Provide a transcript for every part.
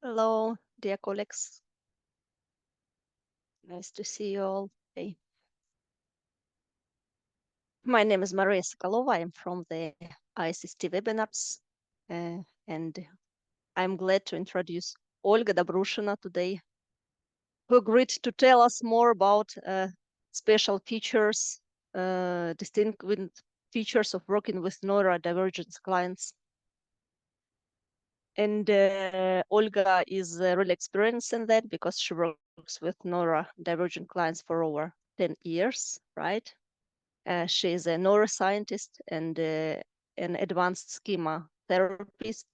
Hello, dear colleagues. Nice to see you all today. My name is Maria Sokolova. I'm from the ICT webinars, and I'm glad to introduce Olga Dobrushina today, who agreed to tell us more about special features, distinct features of working with neurodivergent clients. And Olga is really experienced in that because she works with neurodivergent clients for over 10 years, right? She is a neuroscientist and an advanced schema therapist.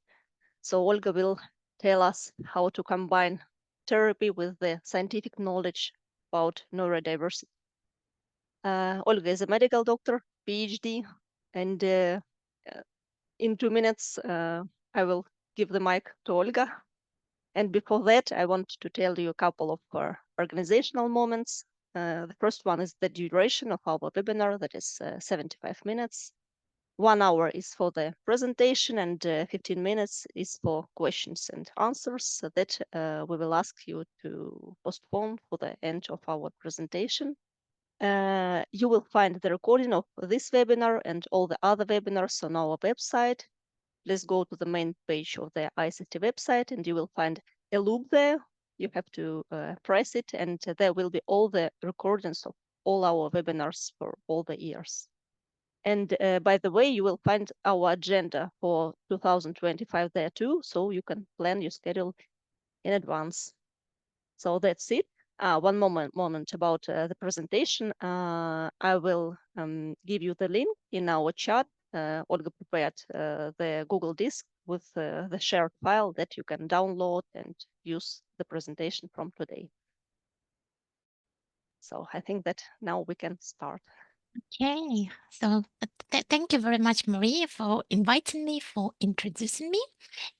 So Olga will tell us how to combine therapy with the scientific knowledge about neurodiversity. Olga is a medical doctor, PhD, and in 2 minutes, I will give the mic to Olga. And before that, I want to tell you a couple of organizational moments. The first one is the duration of our webinar, that is 75 minutes. 1 hour is for the presentation and 15 minutes is for questions and answers that we will ask you to postpone for the end of our presentation. You will find the recording of this webinar and all the other webinars on our website. Please go to the main page of the ICT website and you will find a loop there. You have to press it and there will be all the recordings of all our webinars for all the years. And by the way, you will find our agenda for 2025 there too, so you can plan your schedule in advance. So that's it. One moment about the presentation. I will give you the link in our chat. Olga prepared the Google Disk with the shared file that you can download and use the presentation from today. So I think that now we can start. Okay, so thank you very much, Maria, for inviting me, for introducing me.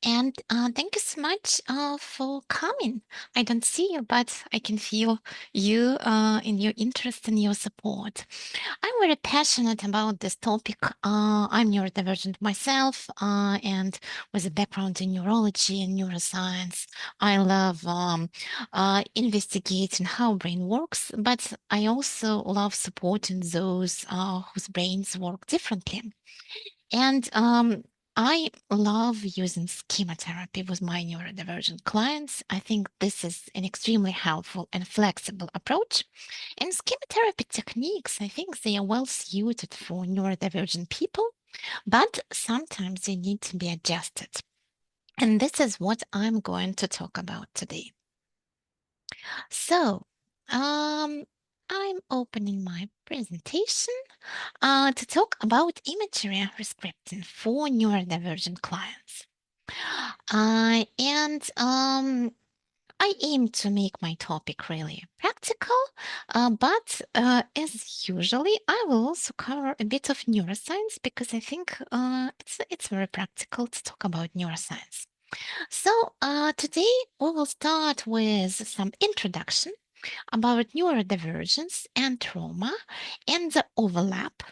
And thank you so much for coming. I don't see you, but I can feel you in your interest and your support. I'm very passionate about this topic. I'm neurodivergent myself, and with a background in neurology and neuroscience. I love investigating how brain works, but I also love supporting those whose brains work differently. And I love using schema therapy with my neurodivergent clients. I think this is an extremely helpful and flexible approach. And schema therapy techniques, I think they are well suited for neurodivergent people, but sometimes they need to be adjusted. And this is what I'm going to talk about today. So, I'm opening my presentation to talk about imagery rescripting for neurodivergent clients. I aim to make my topic really practical, but as usually, I will also cover a bit of neuroscience because I think it's very practical to talk about neuroscience. So today we will start with some introduction about neurodivergence and trauma and the overlap,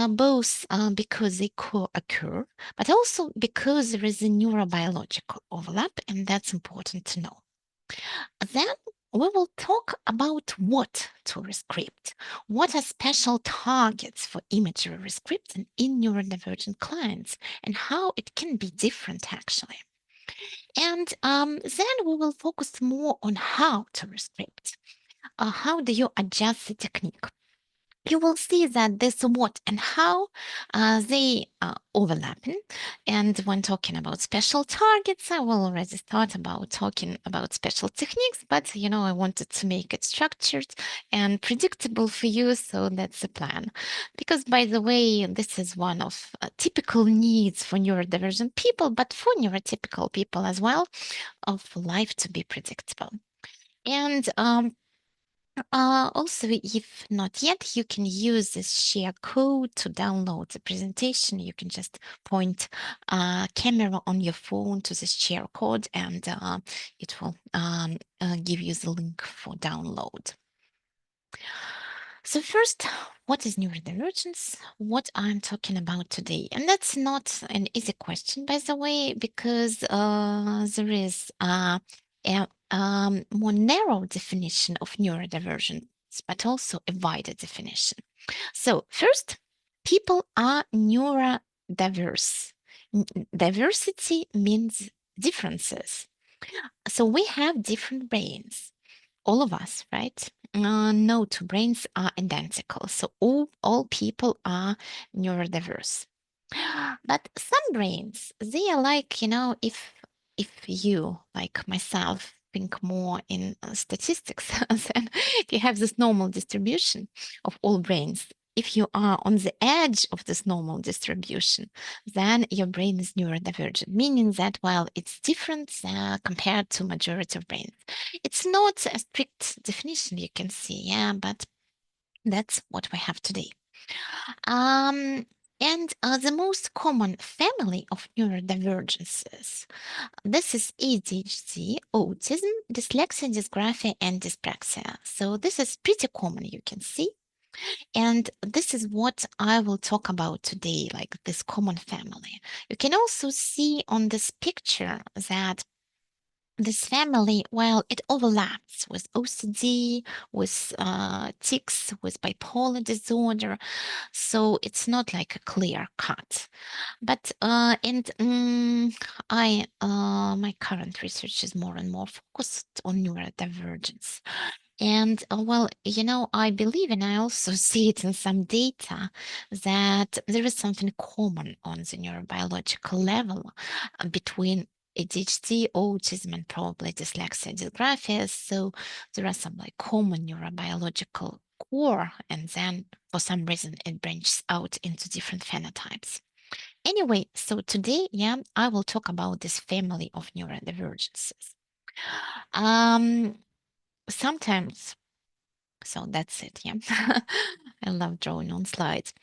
both because they co-occur, but also because there is a neurobiological overlap, and that's important to know. Then we will talk about what to rescript. What are special targets for imagery rescripting in neurodivergent clients and how it can be different actually. And then we will focus more on how to rescript. How do you adjust the technique? You will see that this what and how they are overlapping. And when talking about special targets, I will already start about talking about special techniques, but I wanted to make it structured and predictable for you, so that's the plan. Because by the way, this is one of typical needs for neurodivergent people, but for neurotypical people as well, of life to be predictable. And also, if not yet, you can use this share code to download the presentation. You can just point camera on your phone to this share code and it will give you the link for download. So first, what is neurodivergence? What I'm talking about today, and that's not an easy question, by the way, because there is a more narrow definition of neurodivergence, but also a wider definition. So first, people are neurodiverse. Diversity means differences. So we have different brains, all of us, right? No two brains are identical. So all people are neurodiverse. But some brains, they are like, if you, like myself, think more in statistics, then you have this normal distribution of all brains. If you are on the edge of this normal distribution, then your brain is neurodivergent, meaning that while it's different compared to majority of brains, it's not a strict definition you can see, yeah, but that's what we have today. And the most common family of neurodivergences, this is ADHD, autism, dyslexia, dysgraphia, and dyspraxia. So this is pretty common, you can see. And this is what I will talk about today, like this common family. You can also see on this picture that this family, well, it overlaps with OCD, with tics, with bipolar disorder. So it's not like a clear cut. But my current research is more and more focused on neurodivergence. And well, I believe, and I also see it in some data, that there is something common on the neurobiological level between ADHD, autism, and probably dyslexia, dysgraphia. So there are some like common neurobiological core, and then for some reason it branches out into different phenotypes. Anyway, so today, yeah, I will talk about this family of neurodivergences. Um, Sometimes, so that's it, yeah. I love drawing on slides.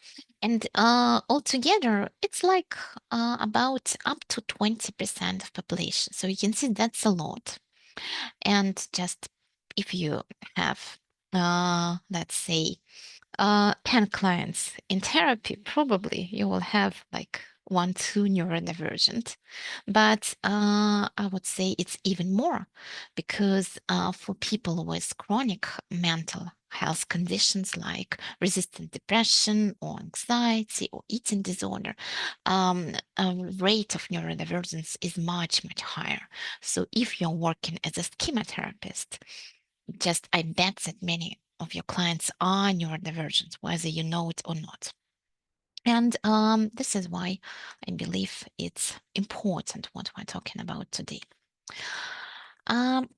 And altogether, it's like about up to 20% of population. So you can see that's a lot. And just if you have, let's say, 10 clients in therapy, probably you will have like 1, 2 neurodivergent. But I would say it's even more because for people with chronic mental health conditions like resistant depression or anxiety or eating disorder, rate of neurodivergence is much, much higher. So if you're working as a schema therapist, just I bet that many of your clients are neurodivergent, whether you know it or not. And this is why I believe it's important what we're talking about today. And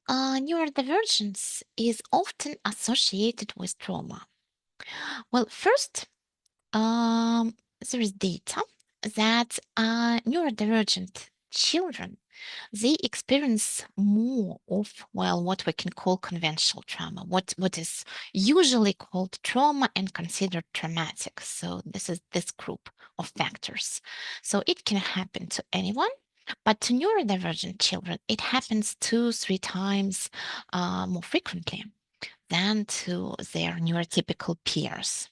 neurodivergence is often associated with trauma. Well, first, there is data that neurodivergent children, they experience more of, well, what we can call conventional trauma, what is usually called trauma and considered traumatic. So this is this group of factors. So it can happen to anyone, but to neurodivergent children, it happens 2, 3 times more frequently than to their neurotypical peers.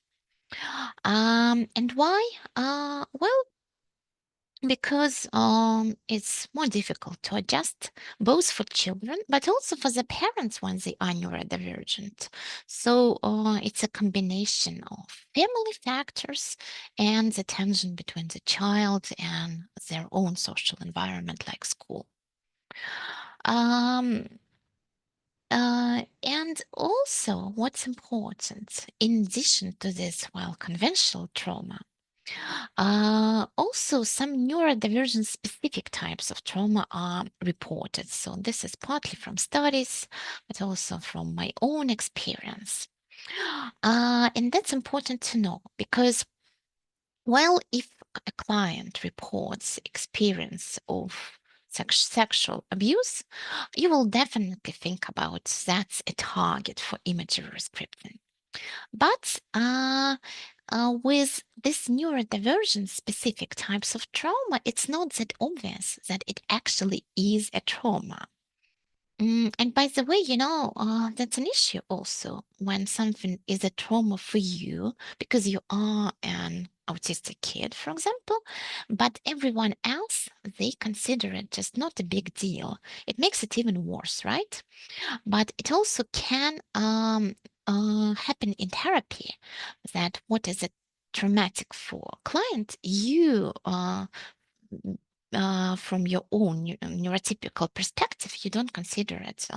And why? Well, because it's more difficult to adjust both for children, but also for the parents when they are neurodivergent. So it's a combination of family factors and the tension between the child and their own social environment, like school. Um, and also, what's important, in addition to this, well, conventional trauma, also, some neurodivergent specific types of trauma are reported. So this is partly from studies, but also from my own experience. And that's important to know because, well, if a client reports experience of sexual abuse, you will definitely think about that's a target for imagery rescripting. But with this neurodivergent specific types of trauma, it's not that obvious that it actually is a trauma. And by the way, that's an issue also when something is a trauma for you because you are an autistic kid, for example, but everyone else, they consider it just not a big deal. It makes it even worse, right? But it also can happen in therapy that what is it traumatic for a client, you from your own neurotypical perspective, you don't consider it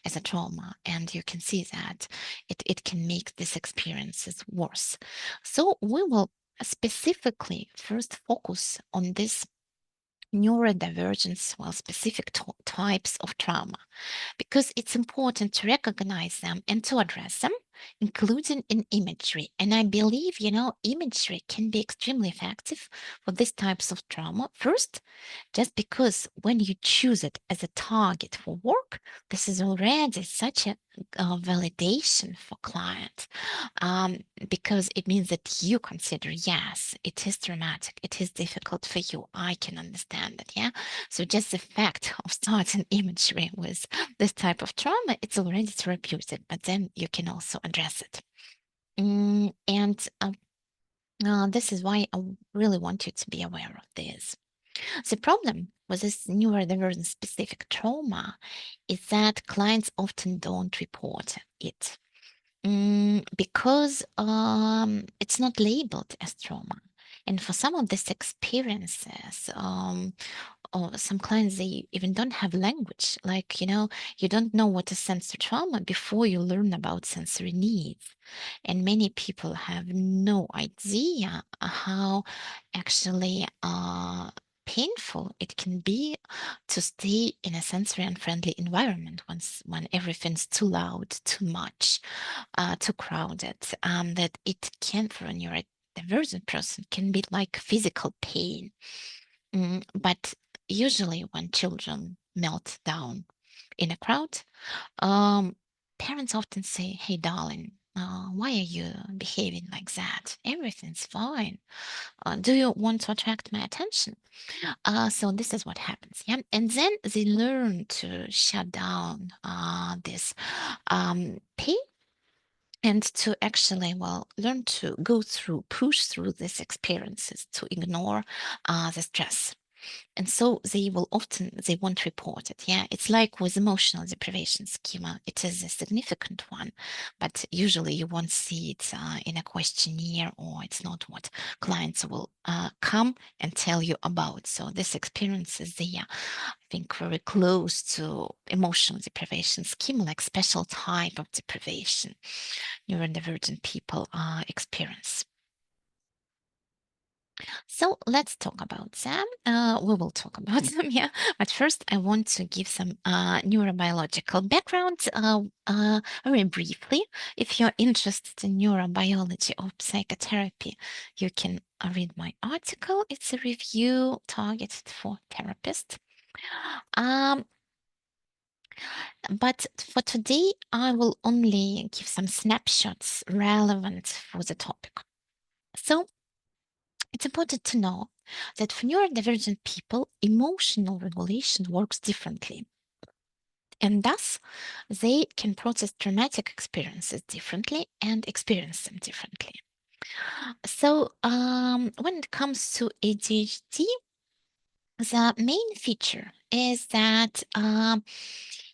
as a trauma, and you can see that it can make these experiences worse. So we will specifically first focus on this neurodivergence, well, specific types of trauma, because it's important to recognize them and to address them, including in imagery. And I believe, imagery can be extremely effective for these types of trauma. First, just because when you choose it as a target for work, this is already such a validation for client, um, because it means that you consider, yes, it is traumatic, it is difficult for you, I can understand it. Yeah, so just the fact of starting imagery with this type of trauma, it's already therapeutic, but then you can also address it. And this is why I really want you to be aware of this. The problem with this neurodivergent specific trauma is that clients often don't report it because it's not labeled as trauma. And for some of these experiences, or some clients, they even don't have language. Like, you don't know what is sensory trauma before you learn about sensory needs. And many people have no idea how actually painful it can be to stay in a sensory unfriendly environment when everything's too loud, too much, too crowded, that it can, for a neurodivergent person, can be like physical pain. But usually when children melt down in a crowd, um, parents often say, "Hey, darling, why are you behaving like that? Everything's fine. Do you want to attract my attention?" So this is what happens, yeah. And then they learn to shut down this pain and to actually, well, learn to push through these experiences to ignore the stress. And so they won't report it. Yeah, it's like with emotional deprivation schema. It is a significant one, but usually you won't see it in a questionnaire, or it's not what clients will come and tell you about. So this experience is I think, very close to emotional deprivation schema, like special type of deprivation neurodivergent people experience. So let's talk about them. We will talk about them, yeah. But first, I want to give some neurobiological background very briefly. If you're interested in neurobiology or psychotherapy, you can read my article. It's a review targeted for therapists. But for today, I will only give some snapshots relevant for the topic. So it's important to know that for neurodivergent people, emotional regulation works differently. And thus, they can process traumatic experiences differently and experience them differently. So, when it comes to ADHD, the main feature is that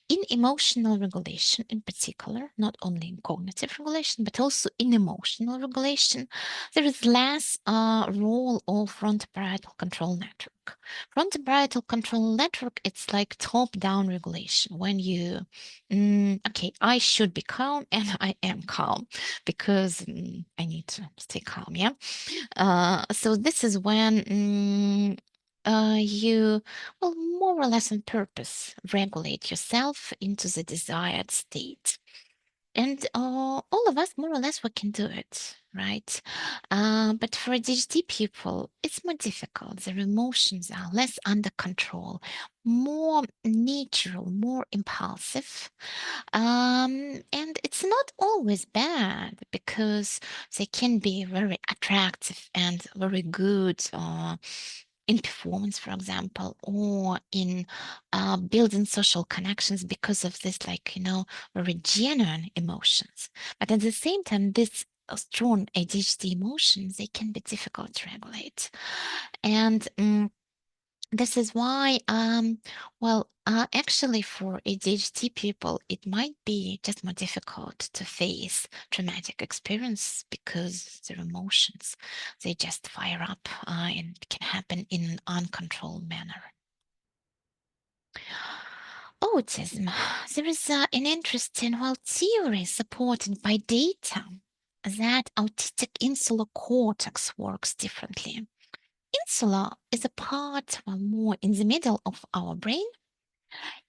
in emotional regulation, in particular, not only in cognitive regulation, but also in emotional regulation, there is less role of frontal-parietal control network. Frontal-parietal control network, it's like top-down regulation. When you, okay, I should be calm, and I am calm because I need to stay calm, yeah? So this is when you, well, more or less on purpose, regulate yourself into the desired state. And all of us, more or less, we can do it, right? But for ADHD people, it's more difficult. Their emotions are less under control, more natural, more impulsive. And it's not always bad because they can be very attractive and very good in performance, for example, or in building social connections because of this, like, very genuine emotions. But at the same time, this strong ADHD emotions, they can be difficult to regulate. And this is why, actually for ADHD people, it might be just more difficult to face traumatic experience because their emotions, they just fire up and can happen in an uncontrolled manner. Autism. There is an interesting, theory supported by data that autistic insular cortex works differently. Insula is a part more in the middle of our brain,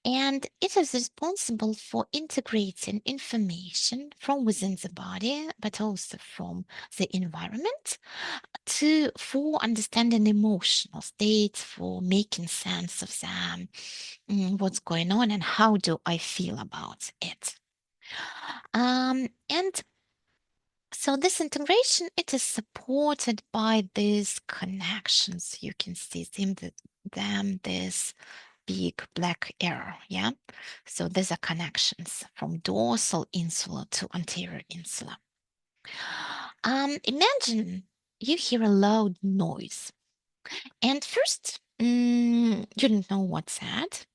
and it is responsible for integrating information from within the body, but also from the environment, for understanding emotional states, for making sense of them, what's going on, and how do I feel about it. And so this integration, it is supported by these connections. You can see them, this big black arrow, yeah? So these are connections from dorsal insula to anterior insula. Imagine you hear a loud noise, and first, you don't know what's that.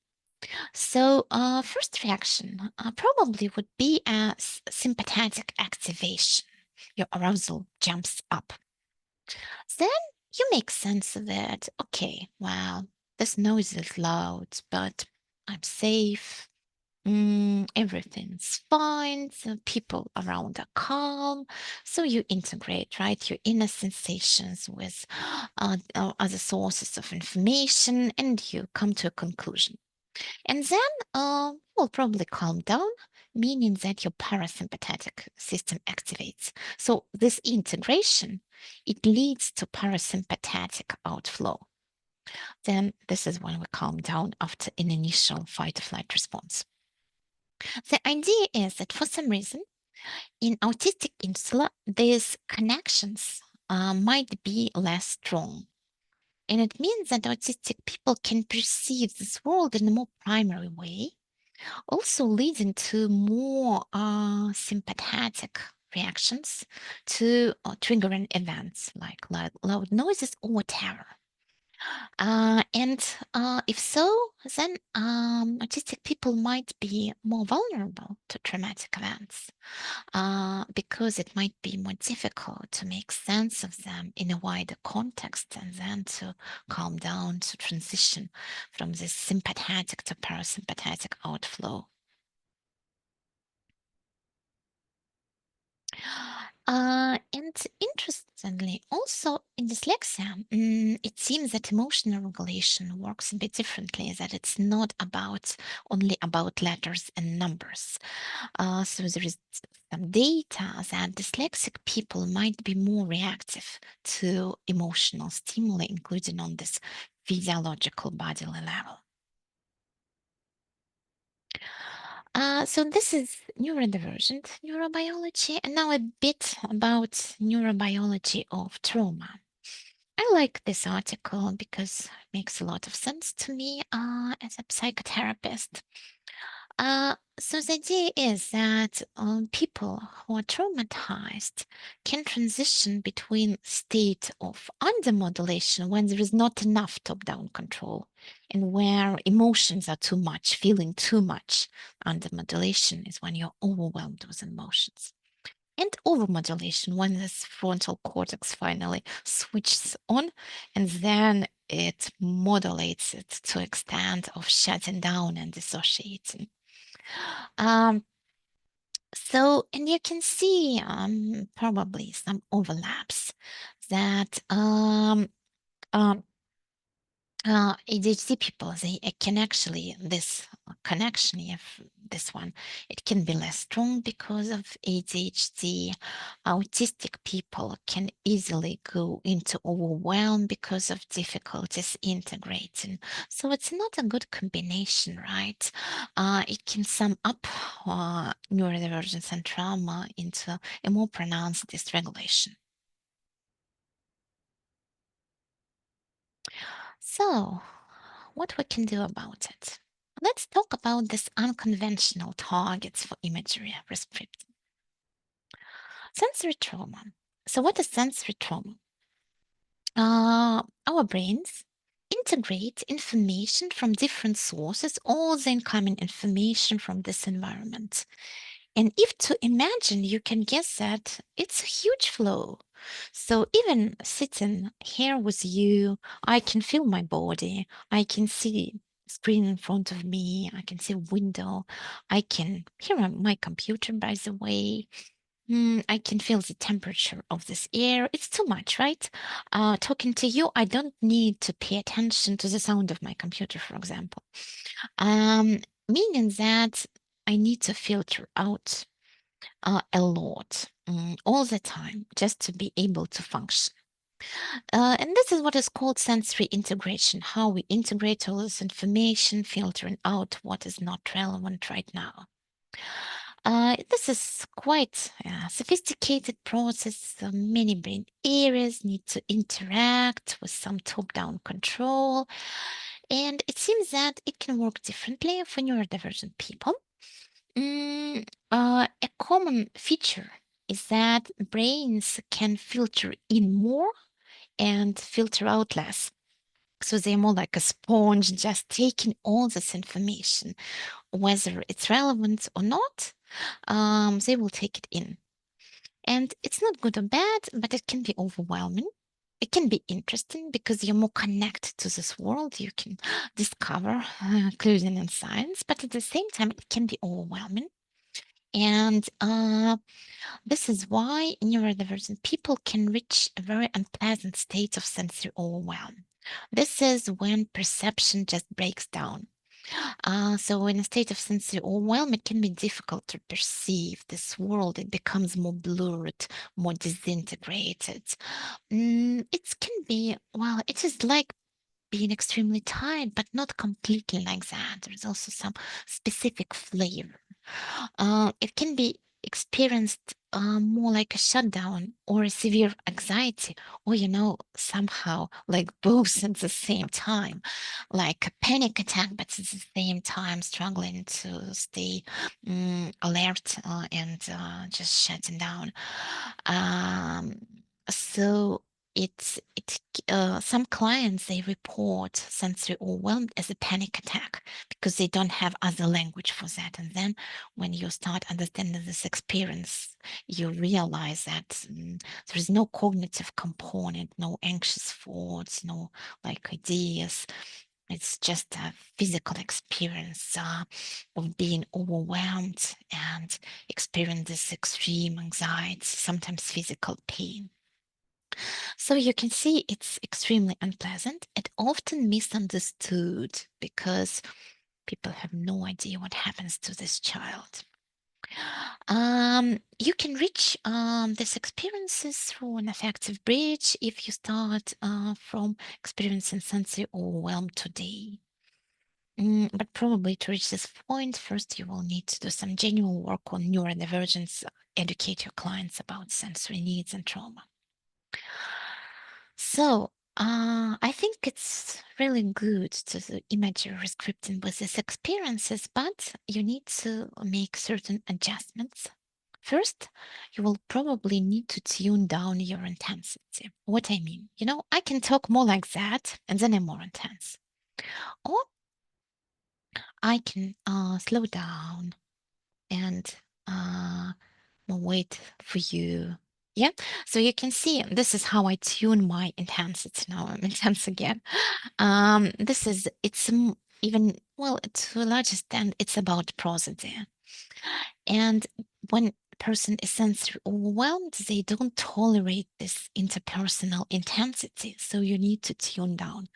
So, first reaction probably would be a sympathetic activation. Your arousal jumps up. Then you make sense of it. Okay, well, this noise is loud, but I'm safe. Everything's fine. The people around are calm. So you integrate, right, your inner sensations with other sources of information, and you come to a conclusion. And then you'll probably calm down, meaning that your parasympathetic system activates. So this integration, it leads to parasympathetic outflow. Then this is when we calm down after an initial fight or flight response. The idea is that for some reason, in autistic insula, these connections might be less strong. And it means that autistic people can perceive this world in a more primary way, also leading to more sympathetic reactions to triggering events like loud noises or terror. And if so, then autistic people might be more vulnerable to traumatic events because it might be more difficult to make sense of them in a wider context and then to calm down, to transition from this sympathetic to parasympathetic outflow. And interestingly, also in dyslexia, it seems that emotional regulation works a bit differently, that it's not only about letters and numbers. So there is some data that dyslexic people might be more reactive to emotional stimuli, including on this physiological bodily level. So this is neurodivergent neurobiology, and now a bit about neurobiology of trauma. I like this article because it makes a lot of sense to me as a psychotherapist. So the idea is that people who are traumatized can transition between state of undermodulation when there is not enough top-down control and where emotions are too much, feeling too much. Undermodulation is when you're overwhelmed with emotions. And overmodulation when this frontal cortex finally switches on and then it modulates it to extent of shutting down and dissociating. Um, and you can see probably some overlaps that ADHD people, they can actually, this connection, if this one, it can be less strong because of ADHD. Autistic people can easily go into overwhelm because of difficulties integrating. So it's not a good combination, right? It can sum up neurodivergence and trauma into a more pronounced dysregulation. So, what we can do about it? Let's talk about this unconventional targets for imagery rescripting. Sensory trauma. So, what is sensory trauma? Our brains integrate information from different sources, all the incoming information from this environment. And if to imagine, you can guess that it's a huge flow. So even sitting here with you, I can feel my body. I can see screen in front of me. I can see window. I can hear my computer, by the way. I can feel the temperature of this air. It's too much, right? Talking to you, I don't need to pay attention to the sound of my computer, for example. Um, Meaning that I need to filter out a lot, all the time, just to be able to function. And this is what is called sensory integration, how we integrate all this information, filtering out what is not relevant right now. This is quite a sophisticated process. Many brain areas need to interact with some top-down control. And it seems that it can work differently for neurodivergent people. A common feature is that brains can filter in more and filter out less. So they're more like a sponge, just taking all this information, whether it's relevant or not, they will take it in. And it's not good or bad, but it can be overwhelming. It can be interesting because you're more connected to this world. You can discover including in science, but at the same time, it can be overwhelming. And this is why neurodivergent people can reach a very unpleasant state of sensory overwhelm. This is when perception just breaks down. So in a state of sensory overwhelm, it can be difficult to perceive this world. It becomes more blurred, more disintegrated. It can be, well, it is like being extremely tired, but not completely like that. There's also some specific flavor. It can be experienced more like a shutdown or a severe anxiety, or, somehow like both at the same time, like a panic attack, but at the same time struggling to stay alert and just shutting down. Um, so some clients, they report sensory overwhelmed as a panic attack because they don't have other language for that. And then when you start understanding this experience, you realize that there is no cognitive component, no anxious thoughts, no like ideas. It's just a physical experience of being overwhelmed and experience this extreme anxiety, sometimes physical pain. So you can see it's extremely unpleasant and often misunderstood because people have no idea what happens to this child. You can reach these experiences through an effective bridge if you start from experiencing sensory overwhelm today. But probably to reach this point, first you will need to do some genuine work on neurodivergence, educate your clients about sensory needs and trauma. So I think it's really good to do imagery rescripting with these experiences, but you need to make certain adjustments. First, you will probably need to tune down your intensity. What I mean, I can talk more like that and then I'm more intense. Or I can slow down and wait for you. Yeah, so you can see this is how I tune my intensity. Now I'm intense again. It's even, well, to a large extent, it's about prosody. And when a person is sensory overwhelmed, they don't tolerate this interpersonal intensity. So you need to tune down.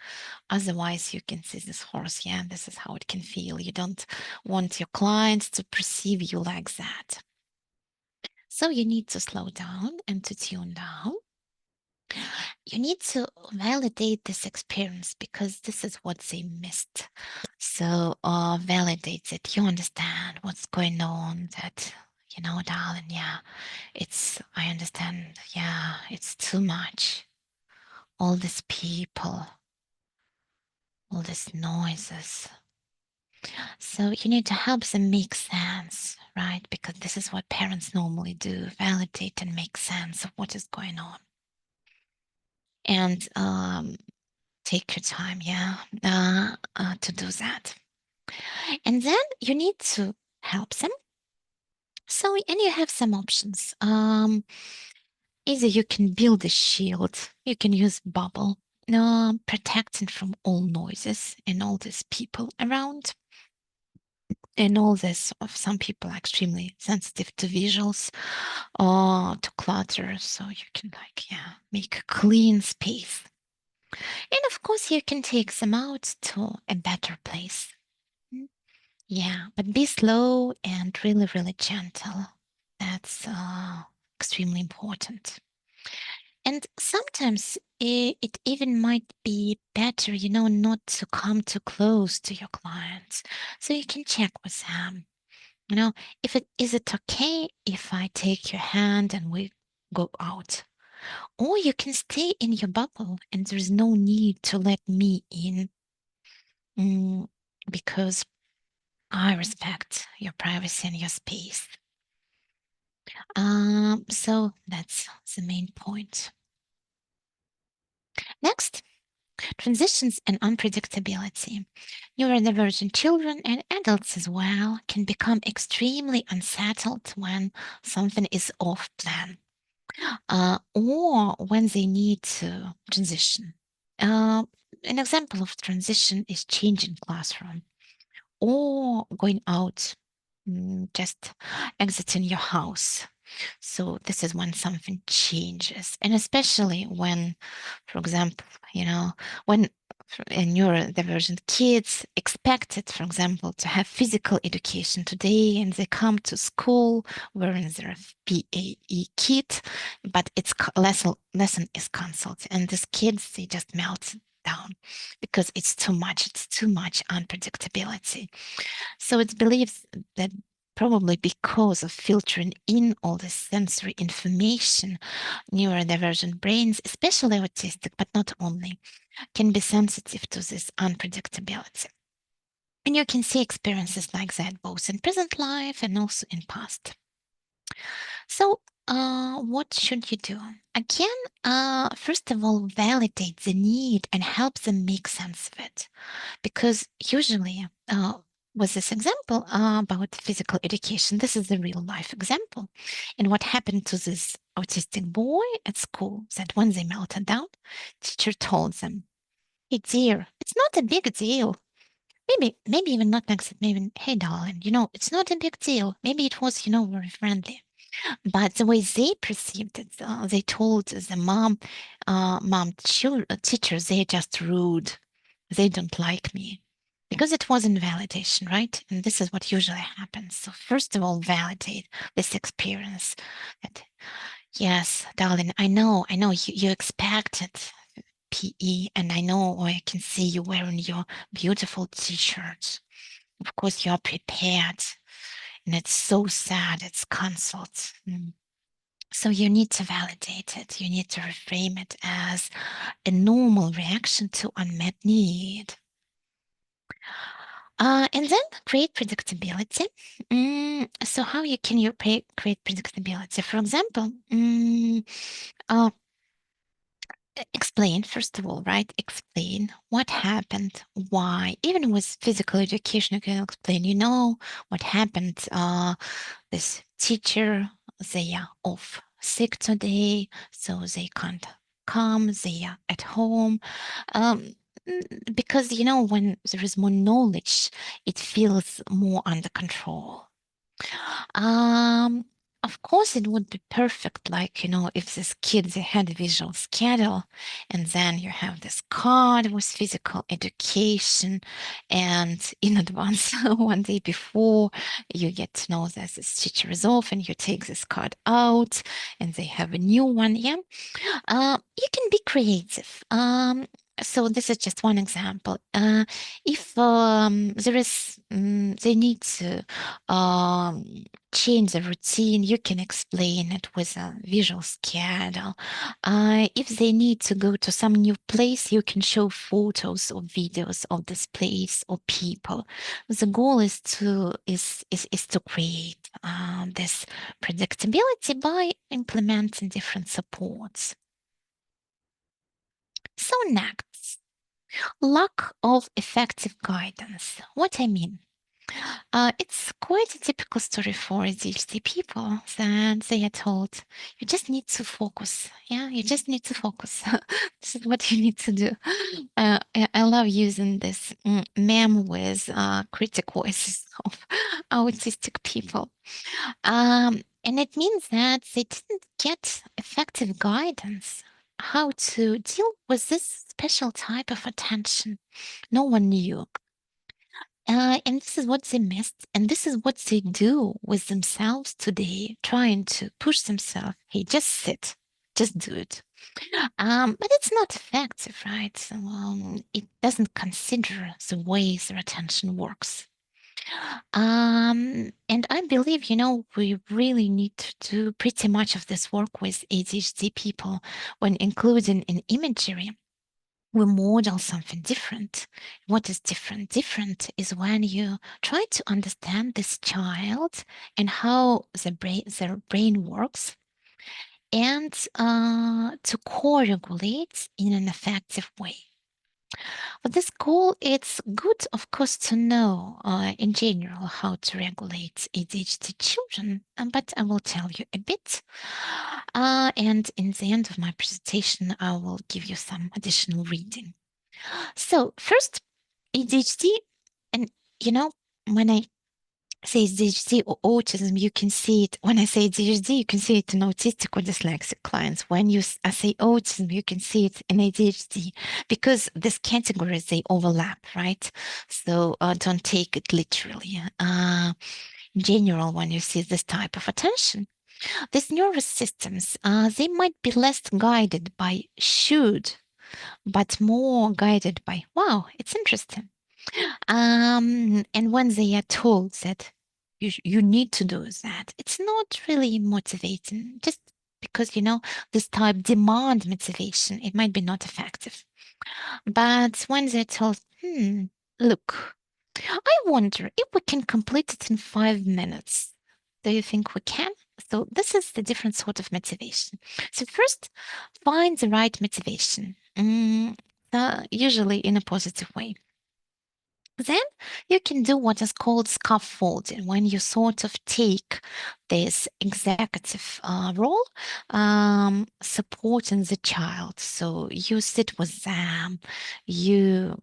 Otherwise, you can see this horse. Yeah, this is how it can feel. You don't want your clients to perceive you like that. So you need to slow down and to tune down. You need to validate this experience because this is what they missed. So validate that you understand what's going on, that, darling, yeah, I understand. Yeah, it's too much. All these people. all these noises. So you need to help them make sense, right? Because this is what parents normally do, validate and make sense of what is going on. And take your time, to do that. And then you need to help them. So, and you have some options. Either you can build a shield, you can use bubble, protecting from all noises and all these people around. And all this, of some people are extremely sensitive to visuals or to clutter. So you can make a clean space. And of course, you can take them out to a better place. Yeah, but be slow and really, really gentle. That's extremely important. And sometimes it even might be better, not to come too close to your clients. So you can check with them. Is it okay if I take your hand and we go out? Or you can stay in your bubble and there's no need to let me in, because I respect your privacy and your space. So that's the main point. Next, transitions and unpredictability. Neurodivergent children and adults as well can become extremely unsettled when something is off plan, or when they need to transition. An example of transition is changing classroom or going out, just exiting your house. So this is when something changes, and especially when, for example, when neurodivergent kids expected, for example, to have physical education today, and they come to school wearing their PAE kit, but its lesson is cancelled, and these kids, they just melt down because it's too much unpredictability. So it's believed that probably because of filtering in all this sensory information, neurodivergent brains, especially autistic, but not only, can be sensitive to this unpredictability. And you can see experiences like that both in present life and also in past. So what should you do? Again, first of all, validate the need and help them make sense of it. Because usually, with this example about physical education, this is a real life example. And what happened to this autistic boy at school, that when they melted down, teacher told them, "Hey dear, it's not a big deal. Maybe even not next, maybe, hey darling, it's not a big deal. Maybe it was, very friendly." But the way they perceived it, they told the teacher, they're just rude. They don't like me. Because it wasn't validation, right? And this is what usually happens. So first of all, validate this experience that, yes, darling, I know you expected PE, and I know, or I can see you wearing your beautiful t-shirts. Of course, you're prepared, and it's so sad it's cancelled. So you need to validate it. You need to reframe it as a normal reaction to unmet need. And then create predictability. So how can you create predictability? For example, uh, explain, first of all, right? Explain what happened, why. Even with physical education, you can explain, what happened. This teacher, they are off sick today, so they can't come, they are at home. Because, when there is more knowledge, it feels more under control. Um, of course, it would be perfect, like, if this kid, they had a visual schedule, and then you have this card with physical education, and in advance, one day before, you get to know that this teacher is off, and you take this card out, and they have a new one. Yeah, you can be creative. So this is just one example. If they need to change the routine, you can explain it with a visual schedule. If they need to go to some new place, you can show photos or videos of this place or people. The goal is to create this predictability by implementing different supports. So next, lack of effective guidance. What I mean? It's quite a typical story for ADHD people that they are told, you just need to focus. Yeah, you just need to focus. This is what you need to do. I love using this meme with critic voices of autistic people. And it means that they didn't get effective guidance how to deal with this special type of attention. No one knew. And this is what they missed, and this is what they do with themselves today, trying to push themselves. Hey, just sit, just do it. But it's not effective, right? So, it doesn't consider the way their attention works. And I believe, we really need to do pretty much of this work with ADHD people when including in imagery. We model something different. What is different? Different is when you try to understand this child and how their brain works, and to co-regulate in an effective way. For this goal, it's good, of course, to know in general how to regulate ADHD children, but I will tell you a bit. And in the end of my presentation, I will give you some additional reading. So first, ADHD, and when I say ADHD or autism, you can see it. When I say ADHD, you can see it in autistic or dyslexic clients. When I say autism, you can see it in ADHD because these categories, they overlap, right? So don't take it literally. In general, when you see this type of attention, these nervous systems, they might be less guided by should, but more guided by, wow, it's interesting. And when they are told that you need to do that, it's not really motivating. Just because this type demand motivation, it might be not effective. But when they're told, look, I wonder if we can complete it in 5 minutes. Do you think we can? So this is the different sort of motivation. So first, find the right motivation, usually in a positive way. Then you can do what is called scaffolding, when you sort of take this executive role, supporting the child. So you sit with them, you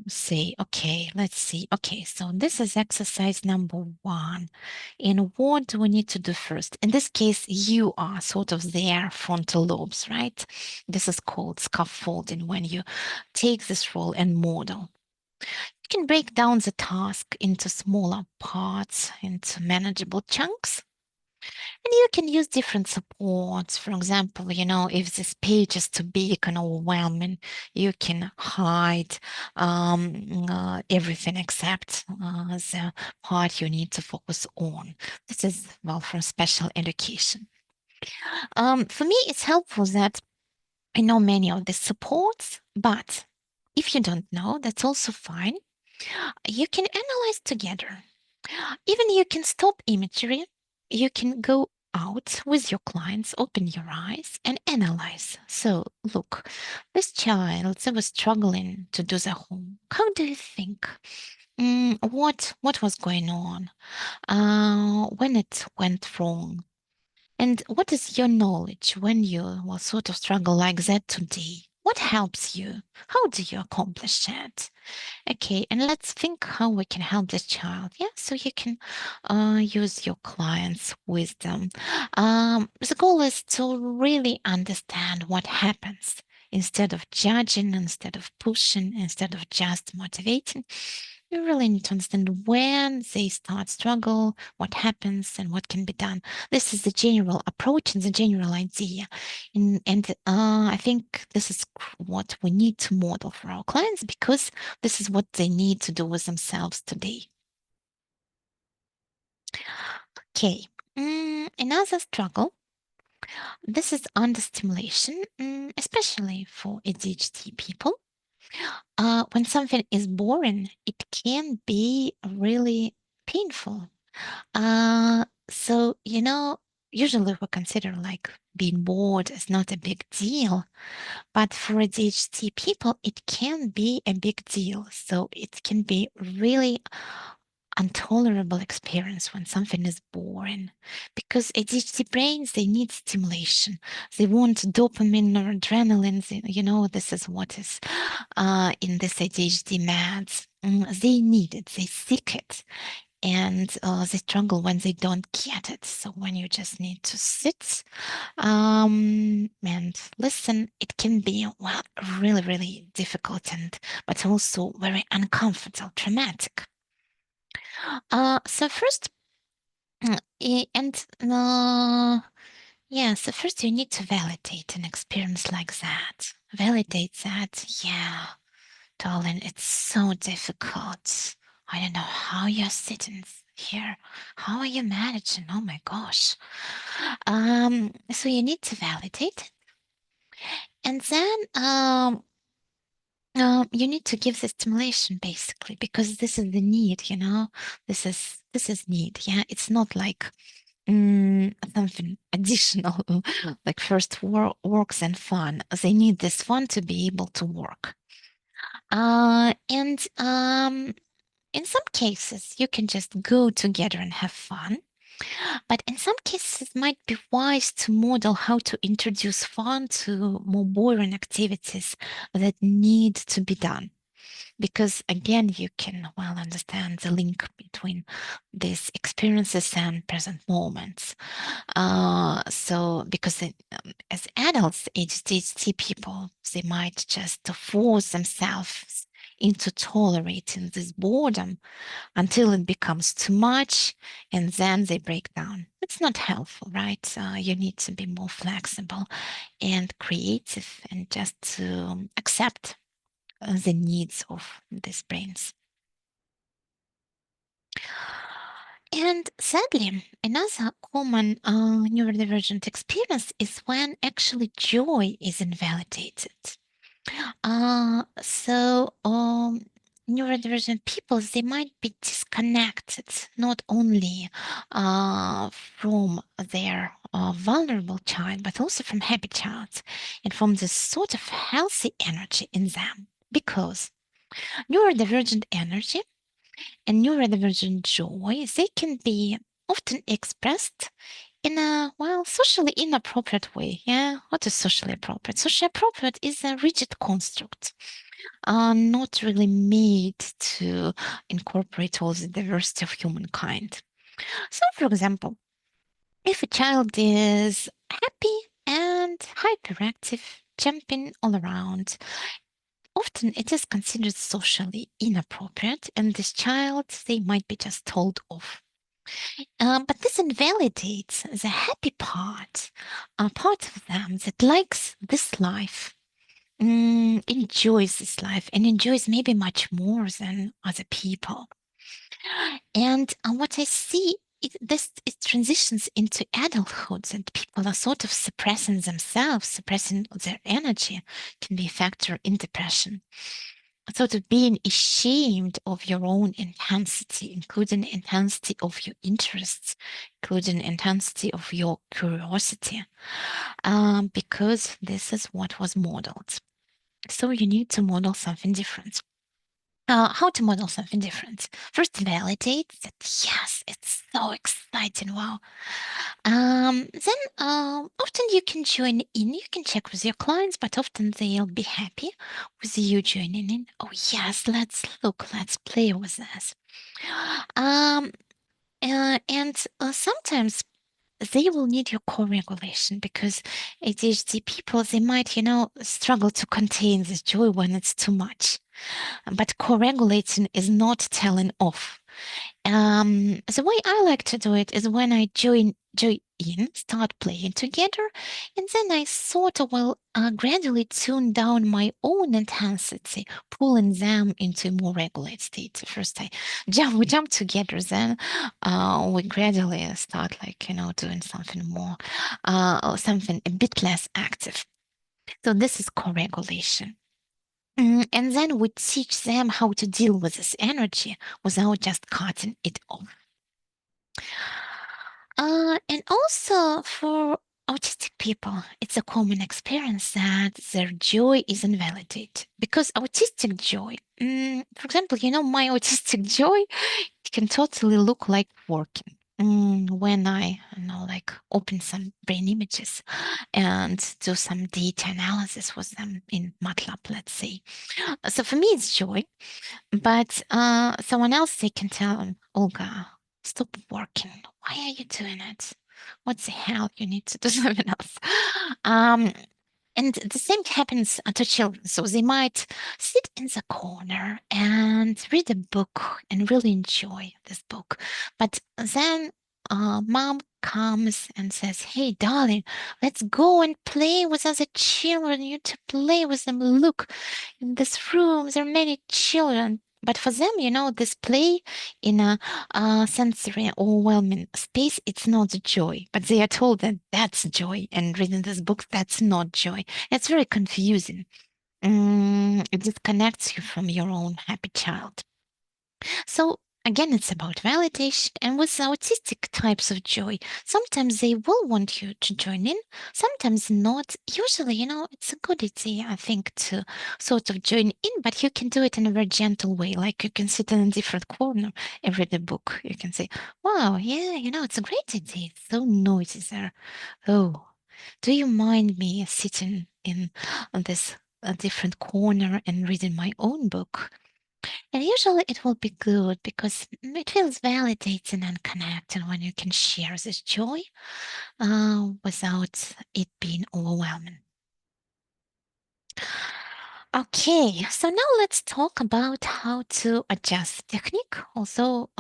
say, okay, let's see. Okay, so this is exercise number 1. And what do we need to do first? In this case, you are sort of their frontal lobes, right? This is called scaffolding, when you take this role and model. You can break down the task into smaller parts, into manageable chunks. And you can use different supports. For example, if this page is too big and overwhelming, you can hide everything except the part you need to focus on. This is, well, from special education. For me, it's helpful that I know many of the supports, but if you don't know, that's also fine. You can analyze together. Even you can stop imagery. You can go out with your clients, open your eyes, and analyze. So, look, this child that was struggling to do the home. How do you think? What was going on? When it went wrong? And what is your knowledge when you will sort of struggle like that today? What helps you? How do you accomplish that? Okay, and let's think how we can help this child. Yeah, so you can use your client's wisdom. The goal is to really understand what happens instead of judging, instead of pushing, instead of just motivating. You really need to understand when they start struggle, what happens, and what can be done. This is the general approach and the general idea. And I think this is what we need to model for our clients because this is what they need to do with themselves today. Okay, another struggle. This is understimulation, especially for ADHD people. When something is boring, it can be really painful. So, usually we consider like being bored is not a big deal, but for ADHD people, it can be a big deal. So it can be really intolerable experience when something is boring because ADHD brains, they need stimulation. They want dopamine or adrenaline. This is what is in this ADHD meds. They need it, they seek it, and they struggle when they don't get it. So when you just need to sit and listen, it can be, well, really, really difficult but also very uncomfortable, traumatic. So first, and yeah, so first you need to validate an experience like that. Validate that, yeah, darling, it's so difficult. I don't know how you're sitting here. How are you managing? Oh my gosh. So you need to validate, and then you need to give the stimulation basically because this is the need. This is need. Yeah, it's not like something additional like first works and fun. They need this fun to be able to work. And in some cases, you can just go together and have fun. But in some cases, it might be wise to model how to introduce fun to more boring activities that need to be done. Because again, you can well understand the link between these experiences and present moments. So, because as adults, ADHD people, they might just force themselves into tolerating this boredom until it becomes too much and then they break down. It's not helpful, right? You need to be more flexible and creative and just to accept the needs of these brains. And sadly, another common neurodivergent experience is when actually joy is invalidated. So neurodivergent people, they might be disconnected not only from their vulnerable child, but also from happy child and from this sort of healthy energy in them. Because neurodivergent energy and neurodivergent joy, they can be often expressed in a, well, socially inappropriate way. Yeah, what is socially appropriate? Socially appropriate is a rigid construct, not really made to incorporate all the diversity of humankind. So, for example, if a child is happy and hyperactive, jumping all around, often it is considered socially inappropriate, and this child, they might be just told off. But this invalidates the happy part, a part of them that likes this life, enjoys this life, and enjoys maybe much more than other people. And what I see, it transitions into adulthood, and people are sort of suppressing themselves, suppressing their energy, can be a factor in depression. Sort of being ashamed of your own intensity, including intensity of your interests, including intensity of your curiosity, because this is what was modeled. So you need to model something different. How to model something different? First, validate that yes, it's so exciting. Wow. Then often you can join in. You can check with your clients, but often they'll be happy with you joining in. Oh yes, let's look. Let's play with this. And sometimes they will need your co-regulation, because ADHD people, they might, struggle to contain this joy when it's too much. But co-regulating is not telling off. The way I like to do it is when I join in, start playing together, and then I sort of will gradually tune down my own intensity, pulling them into a more regulated state. First, we jump together, then we gradually start, doing something more, or something a bit less active. So this is co-regulation. And then we teach them how to deal with this energy without just cutting it off. And also for autistic people, it's a common experience that their joy is invalidated, because autistic joy, for example, my autistic joy can totally look like working. When I, open some brain images and do some data analysis with them in MATLAB, let's say. So for me, it's joy, but someone else, they can tell, Olga, stop working. Why are you doing it? What the hell? You need to do something else. Um, and the same happens to children. So they might sit in the corner and read a book and really enjoy this book. But then mom comes and says, hey, darling, let's go and play with other children. You need to play with them. Look, in this room, there are many children. But for them, this play in a sensory overwhelming space, it's not joy. But they are told that that's joy, and reading this book, that's not joy. It's very confusing. It disconnects you from your own happy child. So again, it's about validation. And with autistic types of joy, sometimes they will want you to join in, sometimes not. Usually, it's a good idea, I think, to sort of join in, but you can do it in a very gentle way. Like you can sit in a different corner and read a book. You can say, wow, yeah, it's a great idea. It's so noisy there. Oh, do you mind me sitting in this a different corner and reading my own book? And usually it will be good, because it feels validating and connecting when you can share this joy without it being overwhelming. Okay, so now let's talk about how to adjust the technique. Although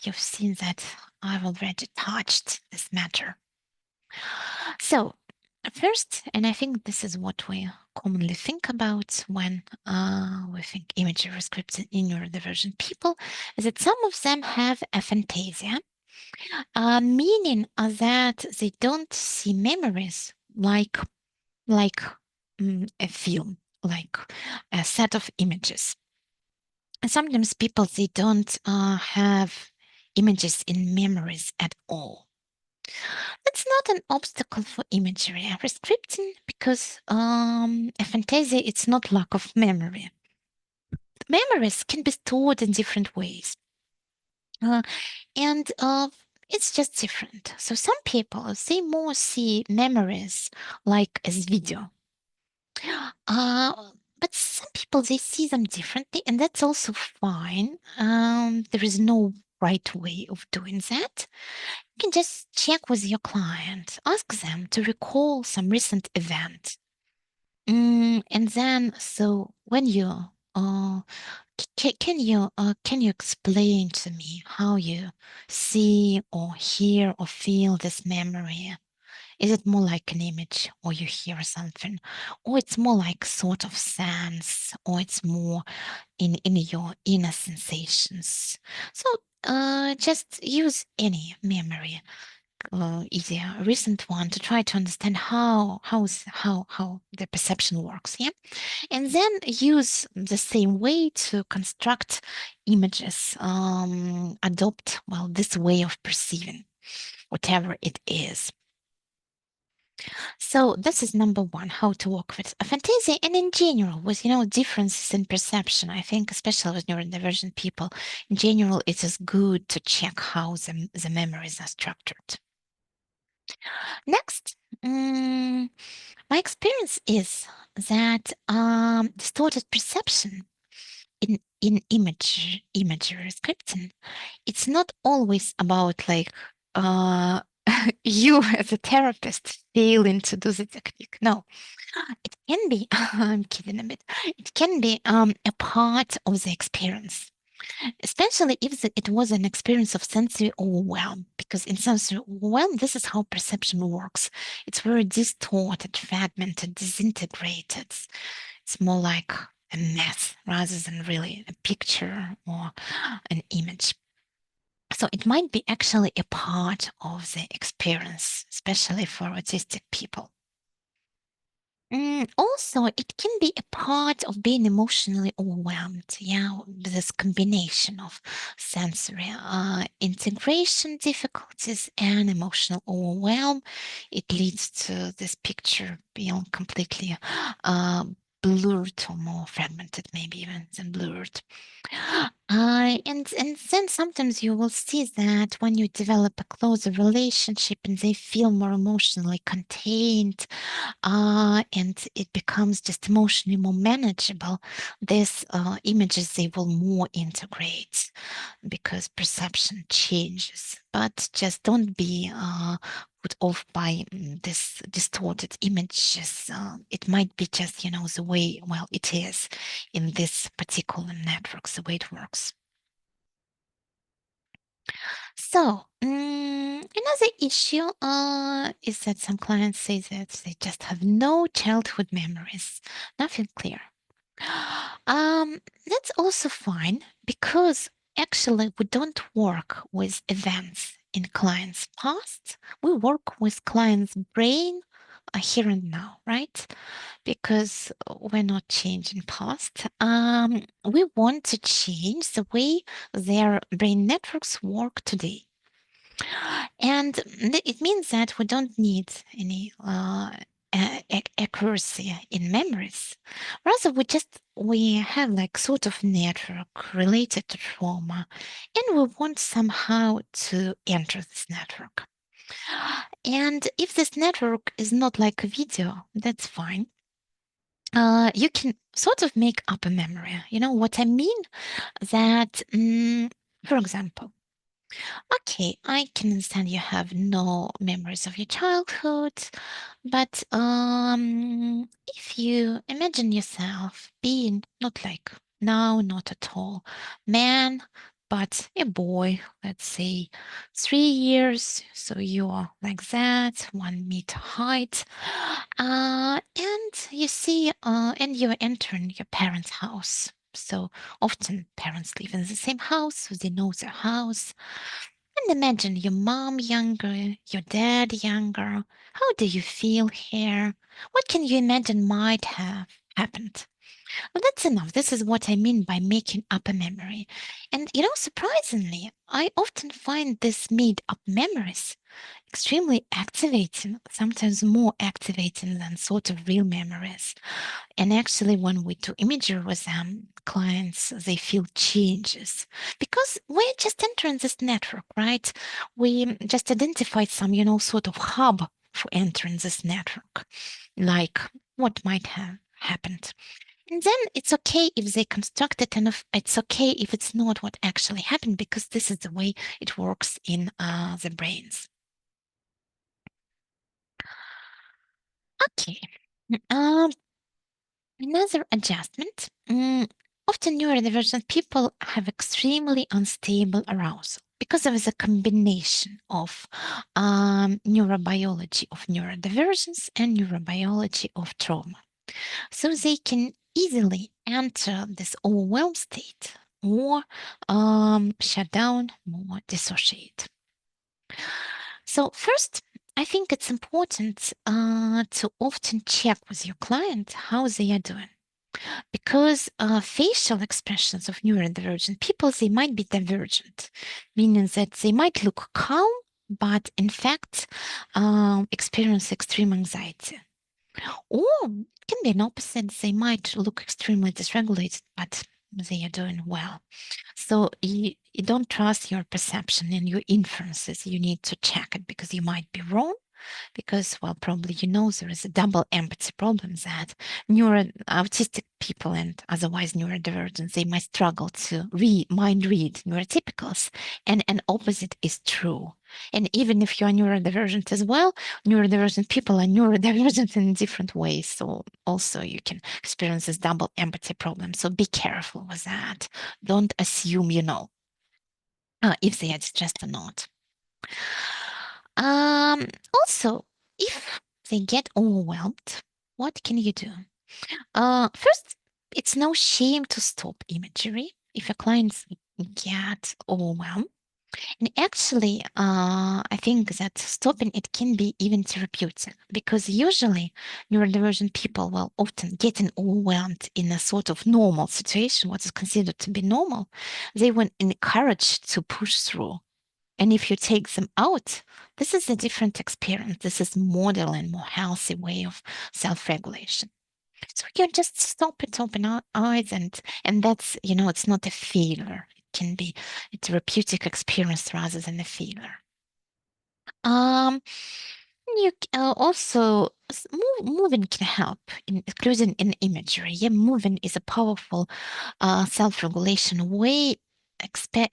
you've seen that I've already touched this matter. So first, and I think this is what we commonly think about when we think imagery rescripting in neurodivergent people, is that some of them have aphantasia, meaning that they don't see memories like a film, like a set of images. And sometimes people, they don't have images in memories at all. That's not an obstacle for imagery rescripting, because aphantasia, it's not lack of memory. Memories can be stored in different ways. And it's just different. So some people, they more see memories like as video. But some people, they see them differently, and that's also fine. There is no right way of doing that. You can just check with your client, ask them to recall some recent event. And then, so when you can you explain to me how you see or hear or feel this memory? Is it more like an image, or you hear something, or it's more like sort of sense, or it's more in your inner sensations? So just use any memory, easier recent one, to try to understand how the perception works. Yeah, and then use the same way to construct images, adopt, well, this way of perceiving whatever it is. So this is number one, how to work with aphantasia, and in general with differences in perception. I think especially with neurodivergent people, in general, it is good to check how the memories are structured. Next, my experience is that distorted perception in imagery scripting, it's not always about like you as a therapist failing to do the technique. No, it can be, I'm kidding a bit, it can be a part of the experience, especially if it was an experience of sensory overwhelm, because in sensory overwhelm, this is how perception works. It's very distorted, fragmented, disintegrated. It's more like a mess rather than really a picture or an image. So it might be actually a part of the experience, especially for autistic people. Also, it can be a part of being emotionally overwhelmed. Yeah, this combination of sensory integration difficulties and emotional overwhelm, it leads to this picture being completely blurred or more fragmented, maybe even than blurred. And then sometimes you will see that when you develop a closer relationship and they feel more emotionally contained, and it becomes just emotionally more manageable, these images they will more integrate because perception changes. But just don't be put off by this distorted images. It might be just, the way, well, it is in this particular networks, the way it works. So, another issue is that some clients say that they just have no childhood memories, nothing clear. That's also fine because actually we don't work with events in clients' past. We work with clients' brain here and now, right? Because we're not changing past. We want to change the way their brain networks work today. And it means that we don't need any accuracy in memories. Rather, we have like sort of network related to trauma, and we want somehow to enter this network. And if this network is not like a video, that's fine. You can sort of make up a memory. You know what I mean? That, for example, okay, I can understand you have no memories of your childhood, but if you imagine yourself being not like now, not at all man, but a boy, let's say 3 years, so you are like that, 1 meter height, and you see, and you're entering your parents' house. So often parents live in the same house, so they know their house. And imagine your mom younger, your dad younger. How do you feel here? What can you imagine might have happened? Well, that's enough. This is what I mean by making up a memory. And, surprisingly, I often find these made up memories extremely activating, sometimes more activating than sort of real memories. And actually, when we do imagery with them, clients, they feel changes because we're just entering this network, right? We just identified some, sort of hub for entering this network, like what might have happened. And then it's okay if they construct it, and if it's okay if it's not what actually happened, because this is the way it works in the brains. Okay. Um, Another adjustment. Often neurodivergent people have extremely unstable arousal because of the combination of neurobiology of neurodivergence and neurobiology of trauma. So they can easily enter this overwhelmed state or shut down or dissociate. So first, I think it's important to often check with your client how they are doing, because facial expressions of neurodivergent people, they might be divergent, meaning that they might look calm, but in fact experience extreme anxiety. Or it can be an opposite. They might look extremely dysregulated, but they are doing well. So you don't trust your perception and your inferences. You need to check it because you might be wrong. Because, well, probably there is a double empathy problem that autistic people and otherwise neurodivergent, they might struggle to mind read neurotypicals, and an opposite is true. And even if you are neurodivergent as well, neurodivergent people are neurodivergent in different ways. So also you can experience this double empathy problem. So be careful with that. Don't assume you know if they are distressed or not. Also, if they get overwhelmed, what can you do? First, it's no shame to stop imagery if your clients get overwhelmed. And actually, I think that stopping it can be even therapeutic because usually neurodivergent people will often getting overwhelmed in a sort of normal situation, what is considered to be normal. They will encourage to push through. And if you take them out, this is a different experience. This is model and more healthy way of self-regulation. So you just stop it, open our eyes, and that's it's not a failure. It can be a therapeutic experience rather than a failure. Um, you also moving can help, including in imagery. Yeah, moving is a powerful self-regulation way,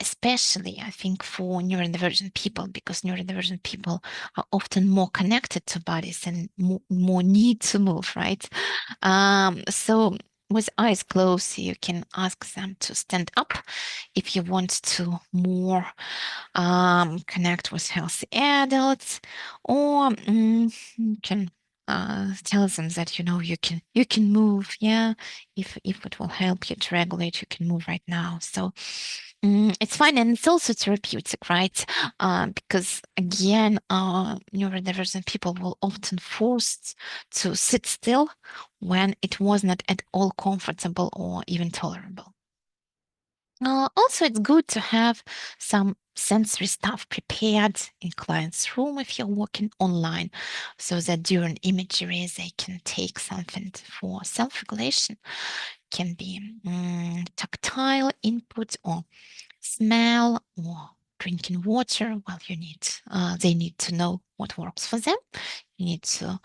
especially I think for neurodivergent people, because neurodivergent people are often more connected to bodies and more need to move, right? So with eyes closed, you can ask them to stand up if you want to more connect with healthy adults, or you can tell them that you can move. Yeah, if it will help you to regulate, you can move right now. So it's fine, and it's also therapeutic, right? Because again, neurodivergent people will often forced to sit still when it was not at all comfortable or even tolerable. Also, it's good to have some sensory stuff prepared in client's room if you're working online, so that during imagery they can take something for self-regulation. Can be tactile input or smell or drinking water. Well, they need to know what works for them. You need to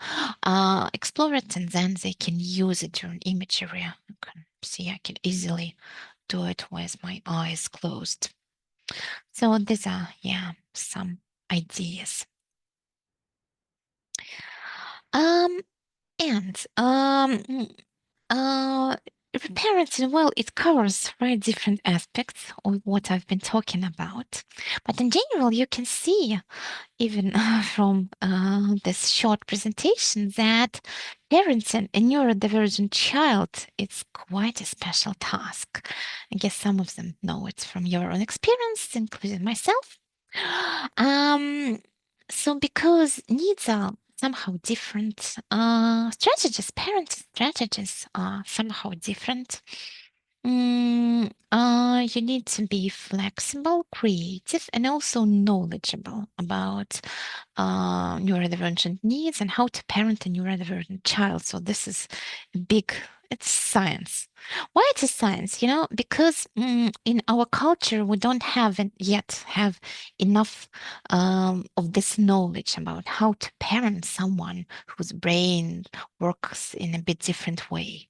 explore it, and then they can use it during imagery. You can see I can easily do it with my eyes closed. So these are, some ideas. Um, and Parenting, well, it covers very different aspects of what I've been talking about. But in general, you can see, even from this short presentation, that parenting a neurodivergent child is quite a special task. I guess some of them know it from your own experience, including myself. So because needs are somehow different, parent strategies are somehow different. You need to be flexible, creative, and also knowledgeable about neurodivergent needs and how to parent a neurodivergent child. So this is it's science. Why it is science? Because in our culture we don't yet have enough of this knowledge about how to parent someone whose brain works in a bit different way.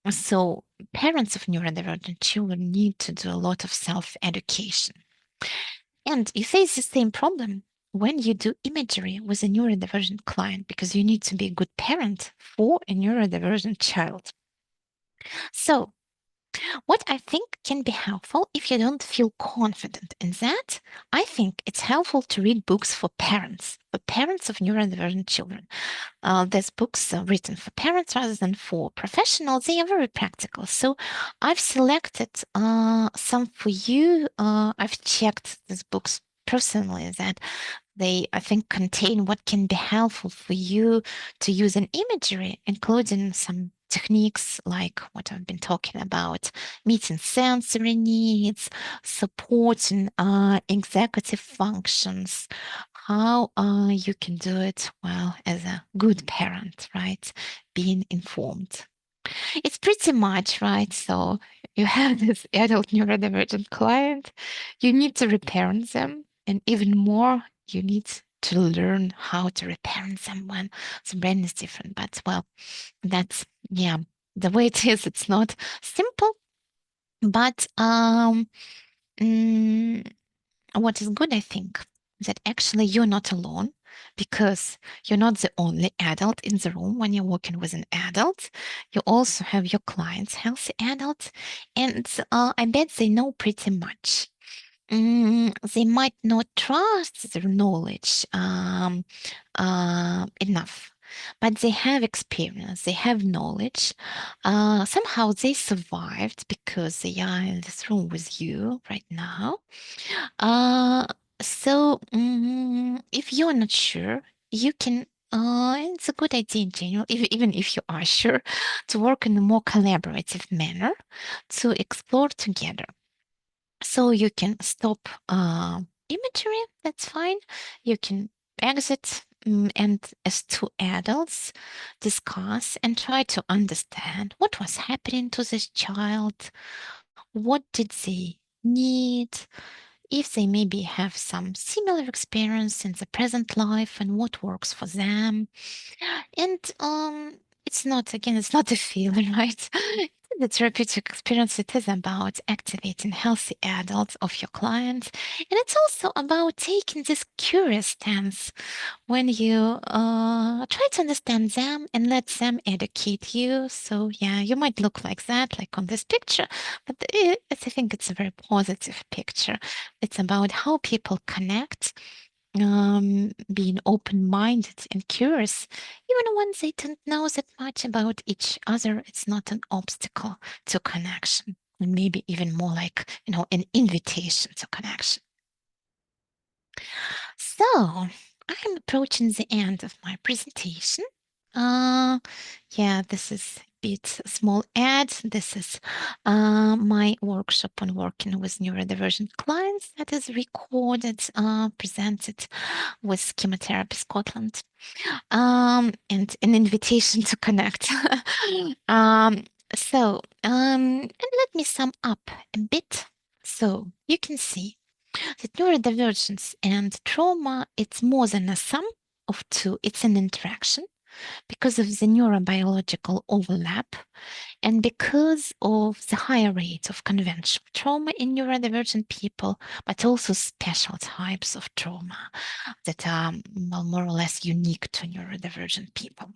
So parents of neurodivergent children need to do a lot of self-education. And you face the same problem when you do imagery with a neurodivergent client, because you need to be a good parent for a neurodivergent child. So what I think can be helpful if you don't feel confident in that, I think it's helpful to read books for parents of neurodivergent children. There's books written for parents rather than for professionals. They are very practical. So I've selected some for you. I've checked these books personally that they, I think, contain what can be helpful for you to use in imagery, including some techniques like what I've been talking about, meeting sensory needs, supporting executive functions, how you can do it well as a good parent, right? Being informed. It's pretty much, right? So you have this adult neurodivergent client, you need to reparent them, and even more, you need to learn how to reparent them when the brain is different. But well, that's the way it is. It's not simple, but what is good, I think, that actually you're not alone, because you're not the only adult in the room when you're working with an adult. You also have your clients, healthy adults, and I bet they know pretty much. They might not trust their knowledge enough, but they have experience, they have knowledge. Somehow they survived because they are in this room with you right now. Uh, so if you're not sure, you can. It's a good idea in general, even if you are sure, to work in a more collaborative manner, to explore together. So you can stop imagery, that's fine. You can exit, and as two adults discuss and try to understand what was happening to this child, what did they need, if they maybe have some similar experience in the present life and what works for them. And it's not, again, it's not a feeling, right? The therapeutic experience, it is about activating healthy adults of your clients. And it's also about taking this curious stance when you try to understand them and let them educate you. So yeah, you might look like that, like on this picture, but I think it's a very positive picture. It's about how people connect, being open-minded and curious, even when they don't know that much about each other. It's not an obstacle to connection, and maybe even more like, an invitation to connection. So I'm approaching the end of my presentation. Yeah, this is a bit small ad. This is my workshop on working with neurodivergent clients that is recorded, presented with Chemotherapy Scotland, and an invitation to connect. And let me sum up a bit. So you can see that neurodivergence and trauma, it's more than a sum of two, it's an interaction because of the neurobiological overlap and because of the higher rate of conventional trauma in neurodivergent people, but also special types of trauma that are more or less unique to neurodivergent people.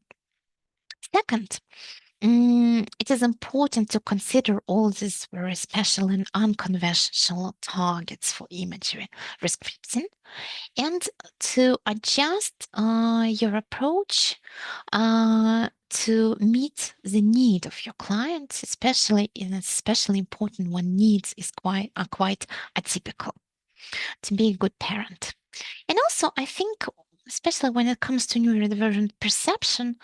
Second, it is important to consider all these very special and unconventional targets for imagery rescripting, and to adjust your approach to meet the need of your clients, especially important when needs are quite atypical. To be a good parent. And also, I think, especially when it comes to neurodivergent perception,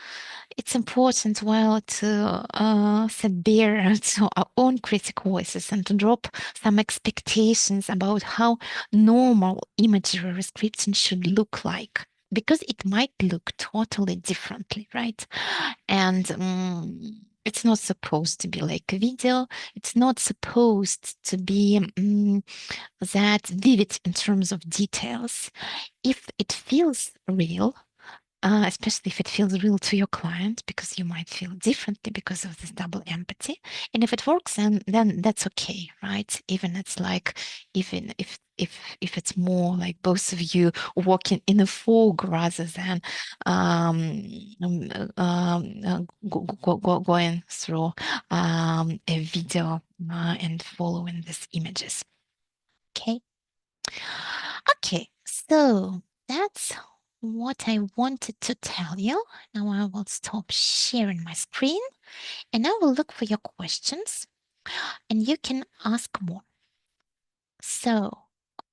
it's important to set bare to our own critical voices and to drop some expectations about how normal imagery rescription should look like, because it might look totally differently, right? And it's not supposed to be like a video. It's not supposed to be that vivid in terms of details. If it feels real, especially if it feels real to your client, because you might feel differently because of this double empathy. And if it works, then that's okay, right? Even if it's more like both of you walking in a fog rather than going through a video and following these images. Okay. Okay, so that's what I wanted to tell you. Now I will stop sharing my screen and I will look for your questions and you can ask more. So,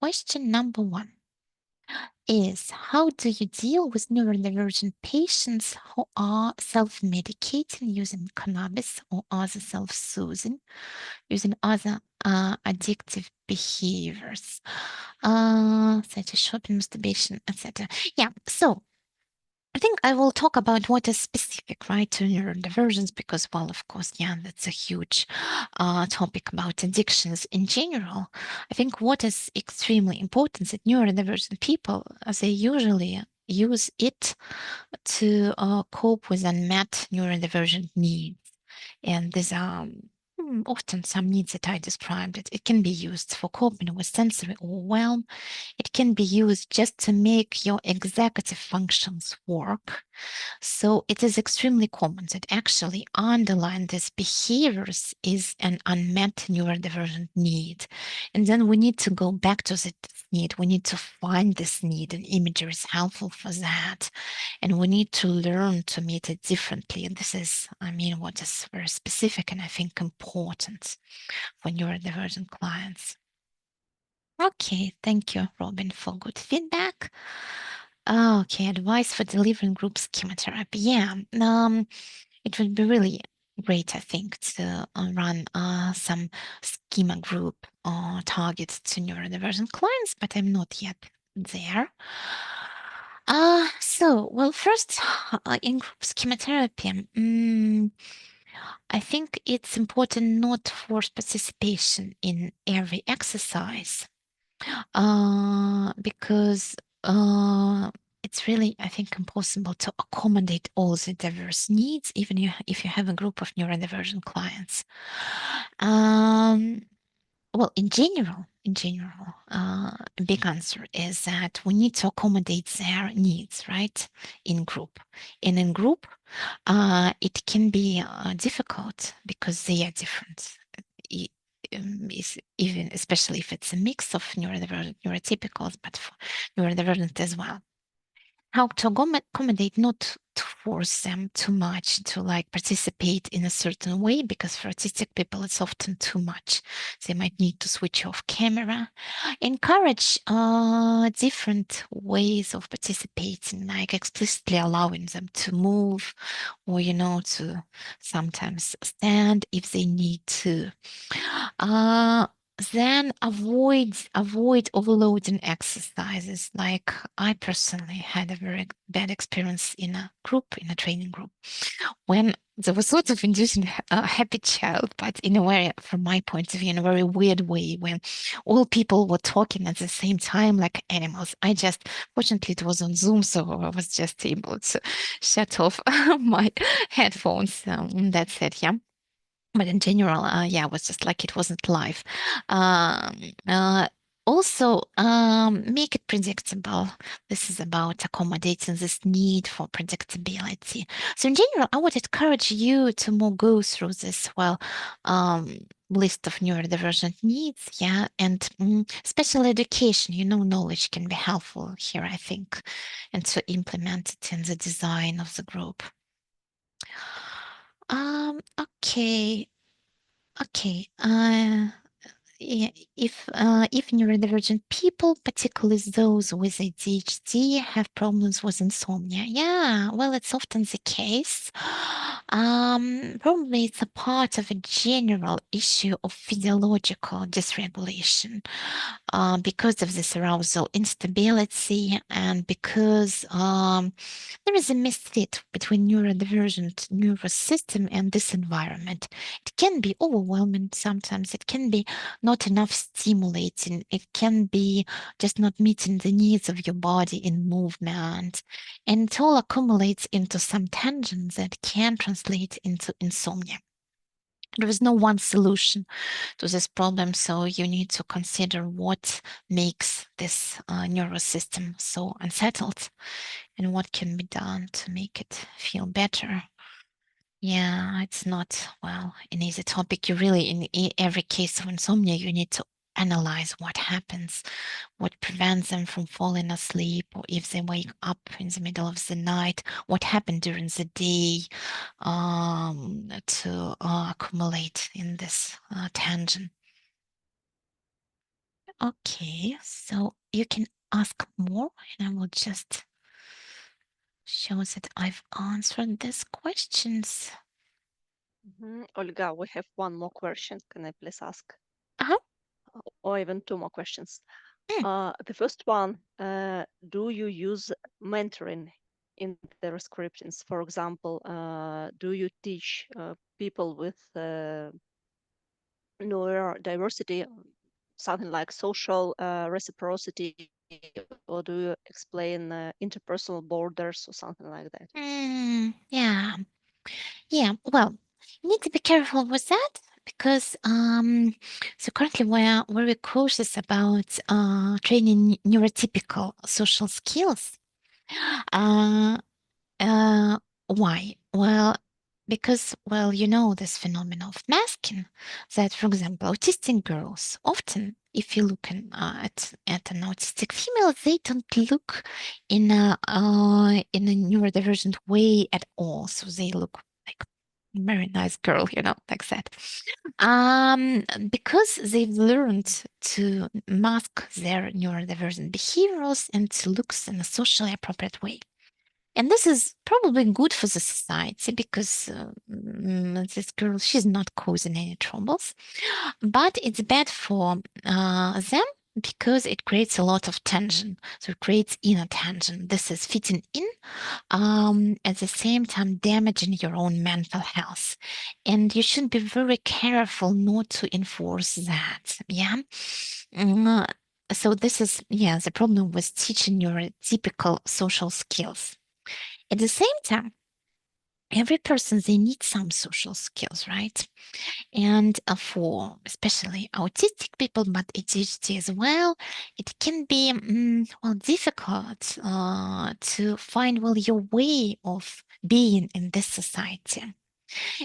question number 1 is, how do you deal with neurodivergent patients who are self-medicating using cannabis or other self-soothing, using other addictive behaviors, such as shopping, masturbation, etc.? Yeah, so I think I will talk about what is specific, right, to neurodivergence, because, well, of course, yeah, that's a huge topic about addictions in general. I think what is extremely important is that neurodivergent people, they usually use it to cope with unmet neurodivergent needs. And these are often some needs that I described. It can be used for coping with sensory overwhelm. It can be used just to make your executive functions work. So it is extremely common that actually underlying these behaviors is an unmet neurodivergent need. And then we need to go back to this need. We need to find this need, and imagery is helpful for that. And we need to learn to meet it differently. And this is, what is very specific and I think important for neurodivergent clients. Okay, thank you, Robin, for good feedback. Okay, advice for delivering group schema therapy. Yeah, it would be really great, I think, to run some schema group targets to neurodivergent clients, but I'm not yet there. Well, first, in group schema therapy, I think it's important not to force participation in every exercise because it's really, I think, impossible to accommodate all the diverse needs, even if you have a group of neurodivergent clients. Well, in general, a big answer is that we need to accommodate their needs, right? In group, and in group, it can be difficult because they are different. Even especially if it's a mix of neurodivergent, neurotypicals, but for neurodivergent as well. How to accommodate, not to force them too much to like participate in a certain way, because for autistic people it's often too much. They might need to switch off camera. Encourage different ways of participating, like explicitly allowing them to move, or to sometimes stand if they need to. Then avoid overloading exercises. Like I personally had a very bad experience in a training group, when there was sort of inducing a happy child, but in a way, from my point of view, in a very weird way, when all people were talking at the same time like animals. Fortunately, it was on Zoom, so I was just able to shut off my headphones. That's it, yeah. But in general, yeah, it was just like it wasn't live. Um, uh, Also, make it predictable. This is about accommodating this need for predictability. So, in general, I would encourage you to more go through this um, list of neurodivergent needs. Yeah, and special education, knowledge can be helpful here, I think, and to implement it in the design of the group. Okay. Okay. Yeah, if neurodivergent people, particularly those with ADHD, have problems with insomnia, yeah, well, it's often the case. Probably it's a part of a general issue of physiological dysregulation, because of this arousal instability, and because there is a misfit between neurodivergent nervous system and this environment. It can be overwhelming sometimes. It can be not enough stimulating. It can be just not meeting the needs of your body in movement. And it all accumulates into some tension that can translate into insomnia. There is no one solution to this problem, so you need to consider what makes this nervous system so unsettled and what can be done to make it feel better. Yeah, it's not, well, an easy topic. You really, in every case of insomnia, you need to analyze what happens, what prevents them from falling asleep, or if they wake up in the middle of the night, what happened during the day to accumulate in this tangent. Okay, so you can ask more, and I will just show that I've answered these questions. Olga, we have one more question. Can I please ask? Uh-huh. Or even two more questions. Mm. The first one, do you use mentoring in the rescriptions? For example, do you teach people with neurodiversity something like social reciprocity, or do you explain interpersonal borders or something like that? Yeah. Yeah. Well, you need to be careful with that because so currently we're very cautious about training neurotypical social skills. Uh, uh, why? Well, because, well, you know this phenomenon of masking, that, for example, autistic girls often, if you look at an autistic female, they don't look in a neurodivergent way at all. So they look like very nice girl, like that. Because they've learned to mask their neurodivergent behaviors and to look in a socially appropriate way. And this is probably good for the society because this girl, she's not causing any troubles. But it's bad for them because it creates a lot of tension. So it creates inner tension. This is fitting in, at the same time damaging your own mental health. And you should be very careful not to enforce that. Yeah. Mm, so this is, yeah, the problem with teaching your typical social skills. At the same time, every person, they need some social skills, right? And for especially autistic people, but ADHD as well, it can be well difficult to find well your way of being in this society.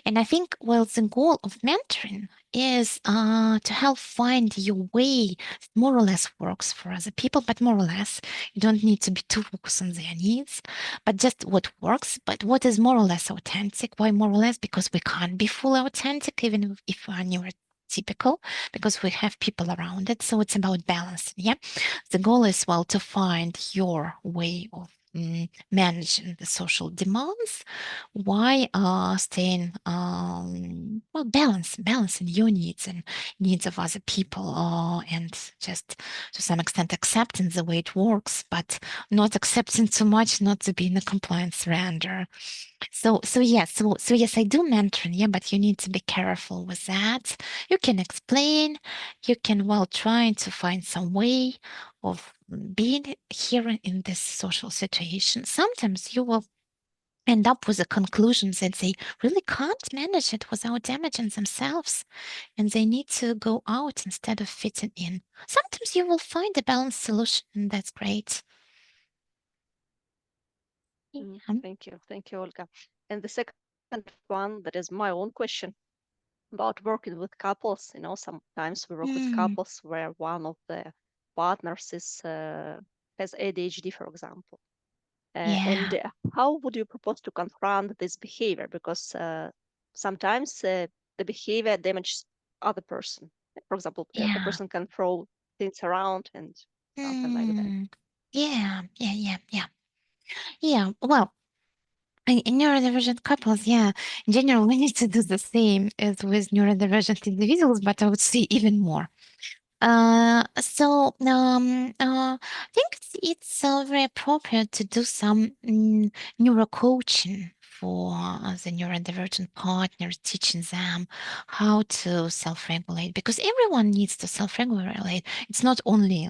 And I think, well, the goal of mentoring is to help find your way that more or less works for other people, but more or less, you don't need to be too focused on their needs, but just what works, but what is more or less authentic. Why more or less? Because we can't be fully authentic, even if we are neurotypical, because we have people around it. So it's about balance. Yeah. The goal is, well, to find your way of managing the social demands. Why staying well balancing your needs and needs of other people, and just to some extent accepting the way it works, but not accepting too much, not to be in a compliance surrender. So yes, I do mentoring, yeah, but you need to be careful with that. You can explain, you can, well, trying to find some way of being here in this social situation. Sometimes you will end up with a conclusion that they really can't manage it without damaging themselves, and they need to go out instead of fitting in. Sometimes you will find a balanced solution, and that's great. Yeah. Thank you, Olga. And the second one, that is my own question about working with couples. Sometimes we work with Mm, couples where one of the partners is has ADHD, for example. And yeah, how would you propose to confront this behavior? Because sometimes the behavior damages other person. For example, a yeah. person can throw things around and something like that. Mm, yeah. Yeah, well, in neurodivergent couples, yeah, in general, we need to do the same as with neurodivergent individuals, but I would say even more. I think it's very appropriate to do some neuro coaching for the neurodivergent partners, teaching them how to self-regulate because everyone needs to self-regulate. It's not only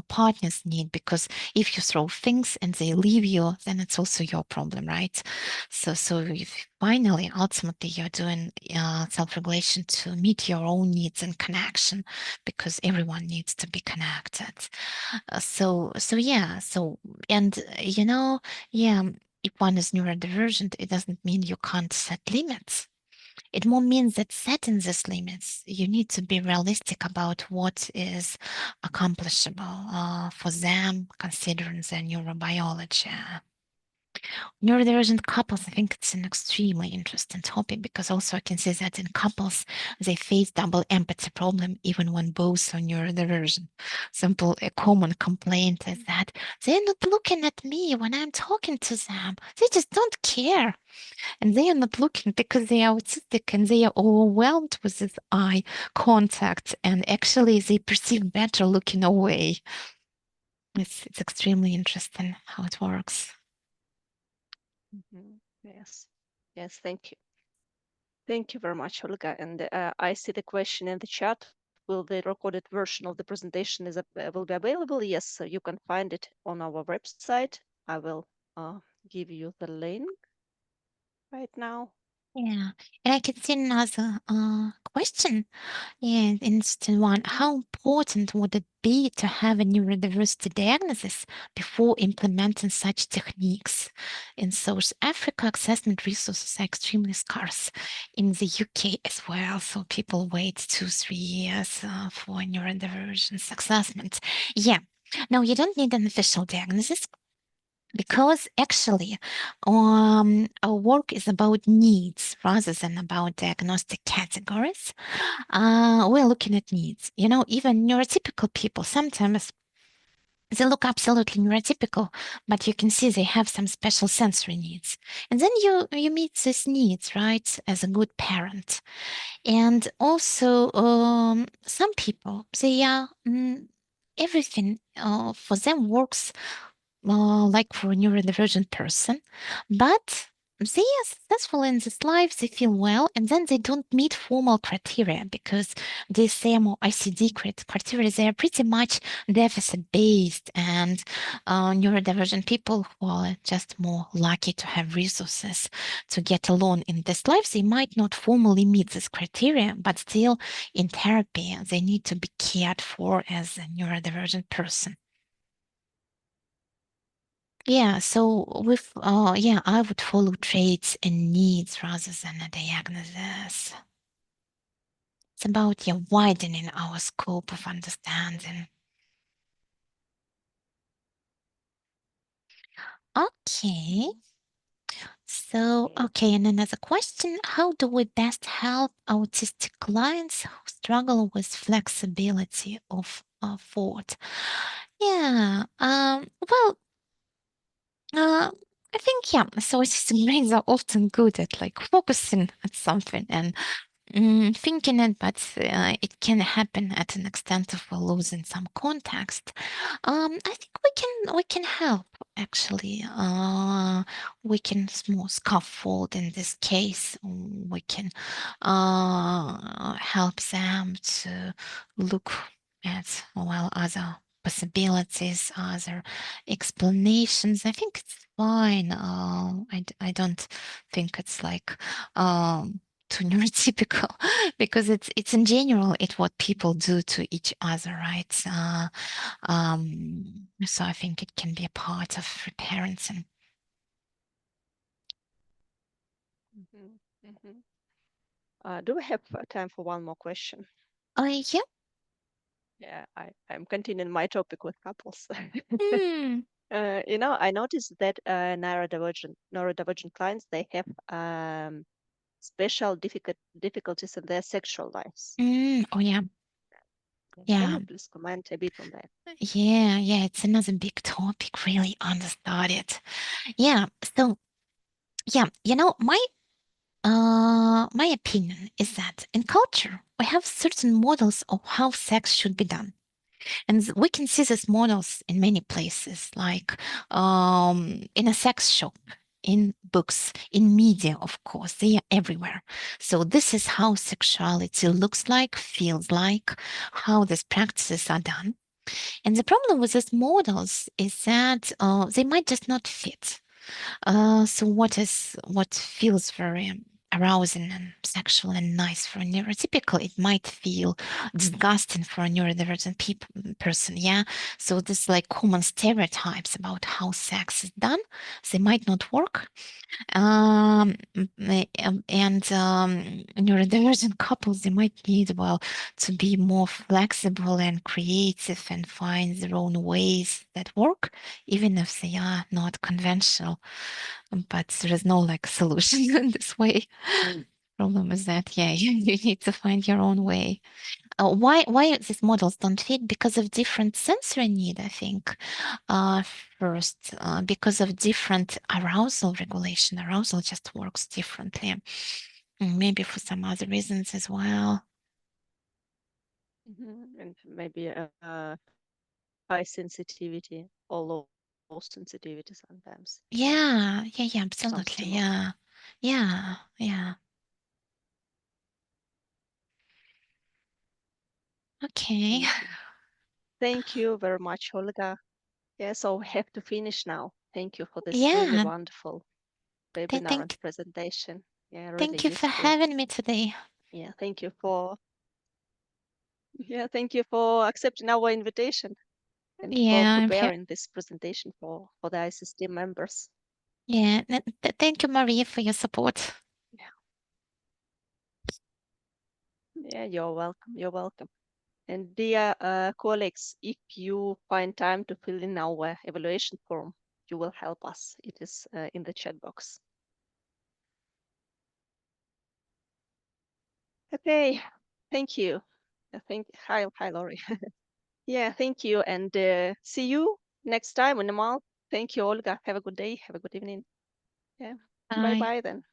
partners need because if you throw things and they leave you, then it's also your problem, right? So if finally, ultimately, you're doing self-regulation to meet your own needs and connection because everyone needs to be connected. So yeah. So and yeah. If one is neurodivergent, it doesn't mean you can't set limits. It more means that setting these limits, you need to be realistic about what is accomplishable for them, considering their neurobiology. Neurodivergent couples, I think it's an extremely interesting topic because also I can see that in couples, they face double empathy problem even when both are neurodivergent. Simple, a common complaint is that they're not looking at me when I'm talking to them. They just don't care. And they are not looking because they are autistic and they are overwhelmed with this eye contact. And actually, they perceive better looking away. It's extremely interesting how it works. Yes. Yes, thank you. Thank you very much, Olga. And I see the question in the chat. Will the recorded version of the presentation will be available? Yes, so you can find it on our website. I will give you the link right now. Yeah. And I can see another question. Yeah, interesting one. How important would it be to have a neurodiversity diagnosis before implementing such techniques? In South Africa, assessment resources are extremely scarce. In the UK as well, so people wait 2-3 years for neurodivergence assessment. Yeah. Now, you don't need an official diagnosis because actually our work is about needs rather than about diagnostic categories. We're looking at needs. Even neurotypical people sometimes they look absolutely neurotypical, but you can see they have some special sensory needs. And then you meet these needs, right, as a good parent. And also, some people, they are everything for them works like for a neurodivergent person, but they are successful in this life, they feel well, and then they don't meet formal criteria because they say more ICD criteria, they are pretty much deficit based, and neurodivergent people who are just more lucky to have resources to get along in this life, they might not formally meet this criteria, but still in therapy, they need to be cared for as a neurodivergent person. Yeah, so I would follow traits and needs rather than a diagnosis. It's about widening our scope of understanding. Okay, okay, and another question: how do we best help autistic clients who struggle with flexibility of thought? Yeah, well, I think so autistic brains are often good at like focusing at something and thinking it, but it can happen at an extent of losing some context. I think we can help actually. We can small scaffold in this case. We can help them to look at other possibilities, other explanations. I think it's fine. I don't think it's like too neurotypical because it's in general it's what people do to each other, right? So I think it can be a part of reparenting. Mhm, mhm. Do we have time for one more question? Yeah. Yeah, I'm continuing my topic with couples. Hmm. I noticed that neurodivergent clients, they have special difficulties in their sexual lives. Oh yeah. Can Yeah. you please comment a bit on that? Yeah. It's another big topic, really understudied. Yeah. So yeah, my opinion is that in culture we have certain models of how sex should be done. And we can see these models in many places, like in a sex shop, in books, in media, of course, they are everywhere. So this is how sexuality looks like, feels like, how these practices are done. And the problem with these models is that they might just not fit. So what feels very arousing and sexual and nice for a neurotypical, it might feel disgusting for a neurodivergent person. Yeah. So this like common stereotypes about how sex is done, they might not work. And neurodivergent couples, they might need, to be more flexible and creative and find their own ways that work, even if they are not conventional. But there is no like solution in this way. Problem is that, yeah, you need to find your own way. Why these models don't fit? Because of different sensory need, I think. Uh, First, because of different arousal regulation. Arousal just works differently. Maybe for some other reasons as well. And maybe high sensitivity or low sensitivity sometimes. Yeah, Yeah, sounds absolutely. similar. Yeah. Okay. Thank you. Thank you very much, Olga. Yeah, so we have to finish now. Thank you for this really Yeah. wonderful webinar and Thank presentation. Yeah, really thank you for useful. having me today. Yeah, thank you for accepting our invitation and for Yeah, preparing this presentation for the ISST members. yeah. Thank you, Maria, for your support. Yeah, you're welcome. You're welcome. And dear colleagues, if you find time to fill in our evaluation form, you will help us. It is in the chat box. Okay, thank you. Hi, Lori. Yeah, thank you, and see you next time in a month. Thank you, Olga. Have a good day. Have a good evening. Yeah, bye Bye. bye then.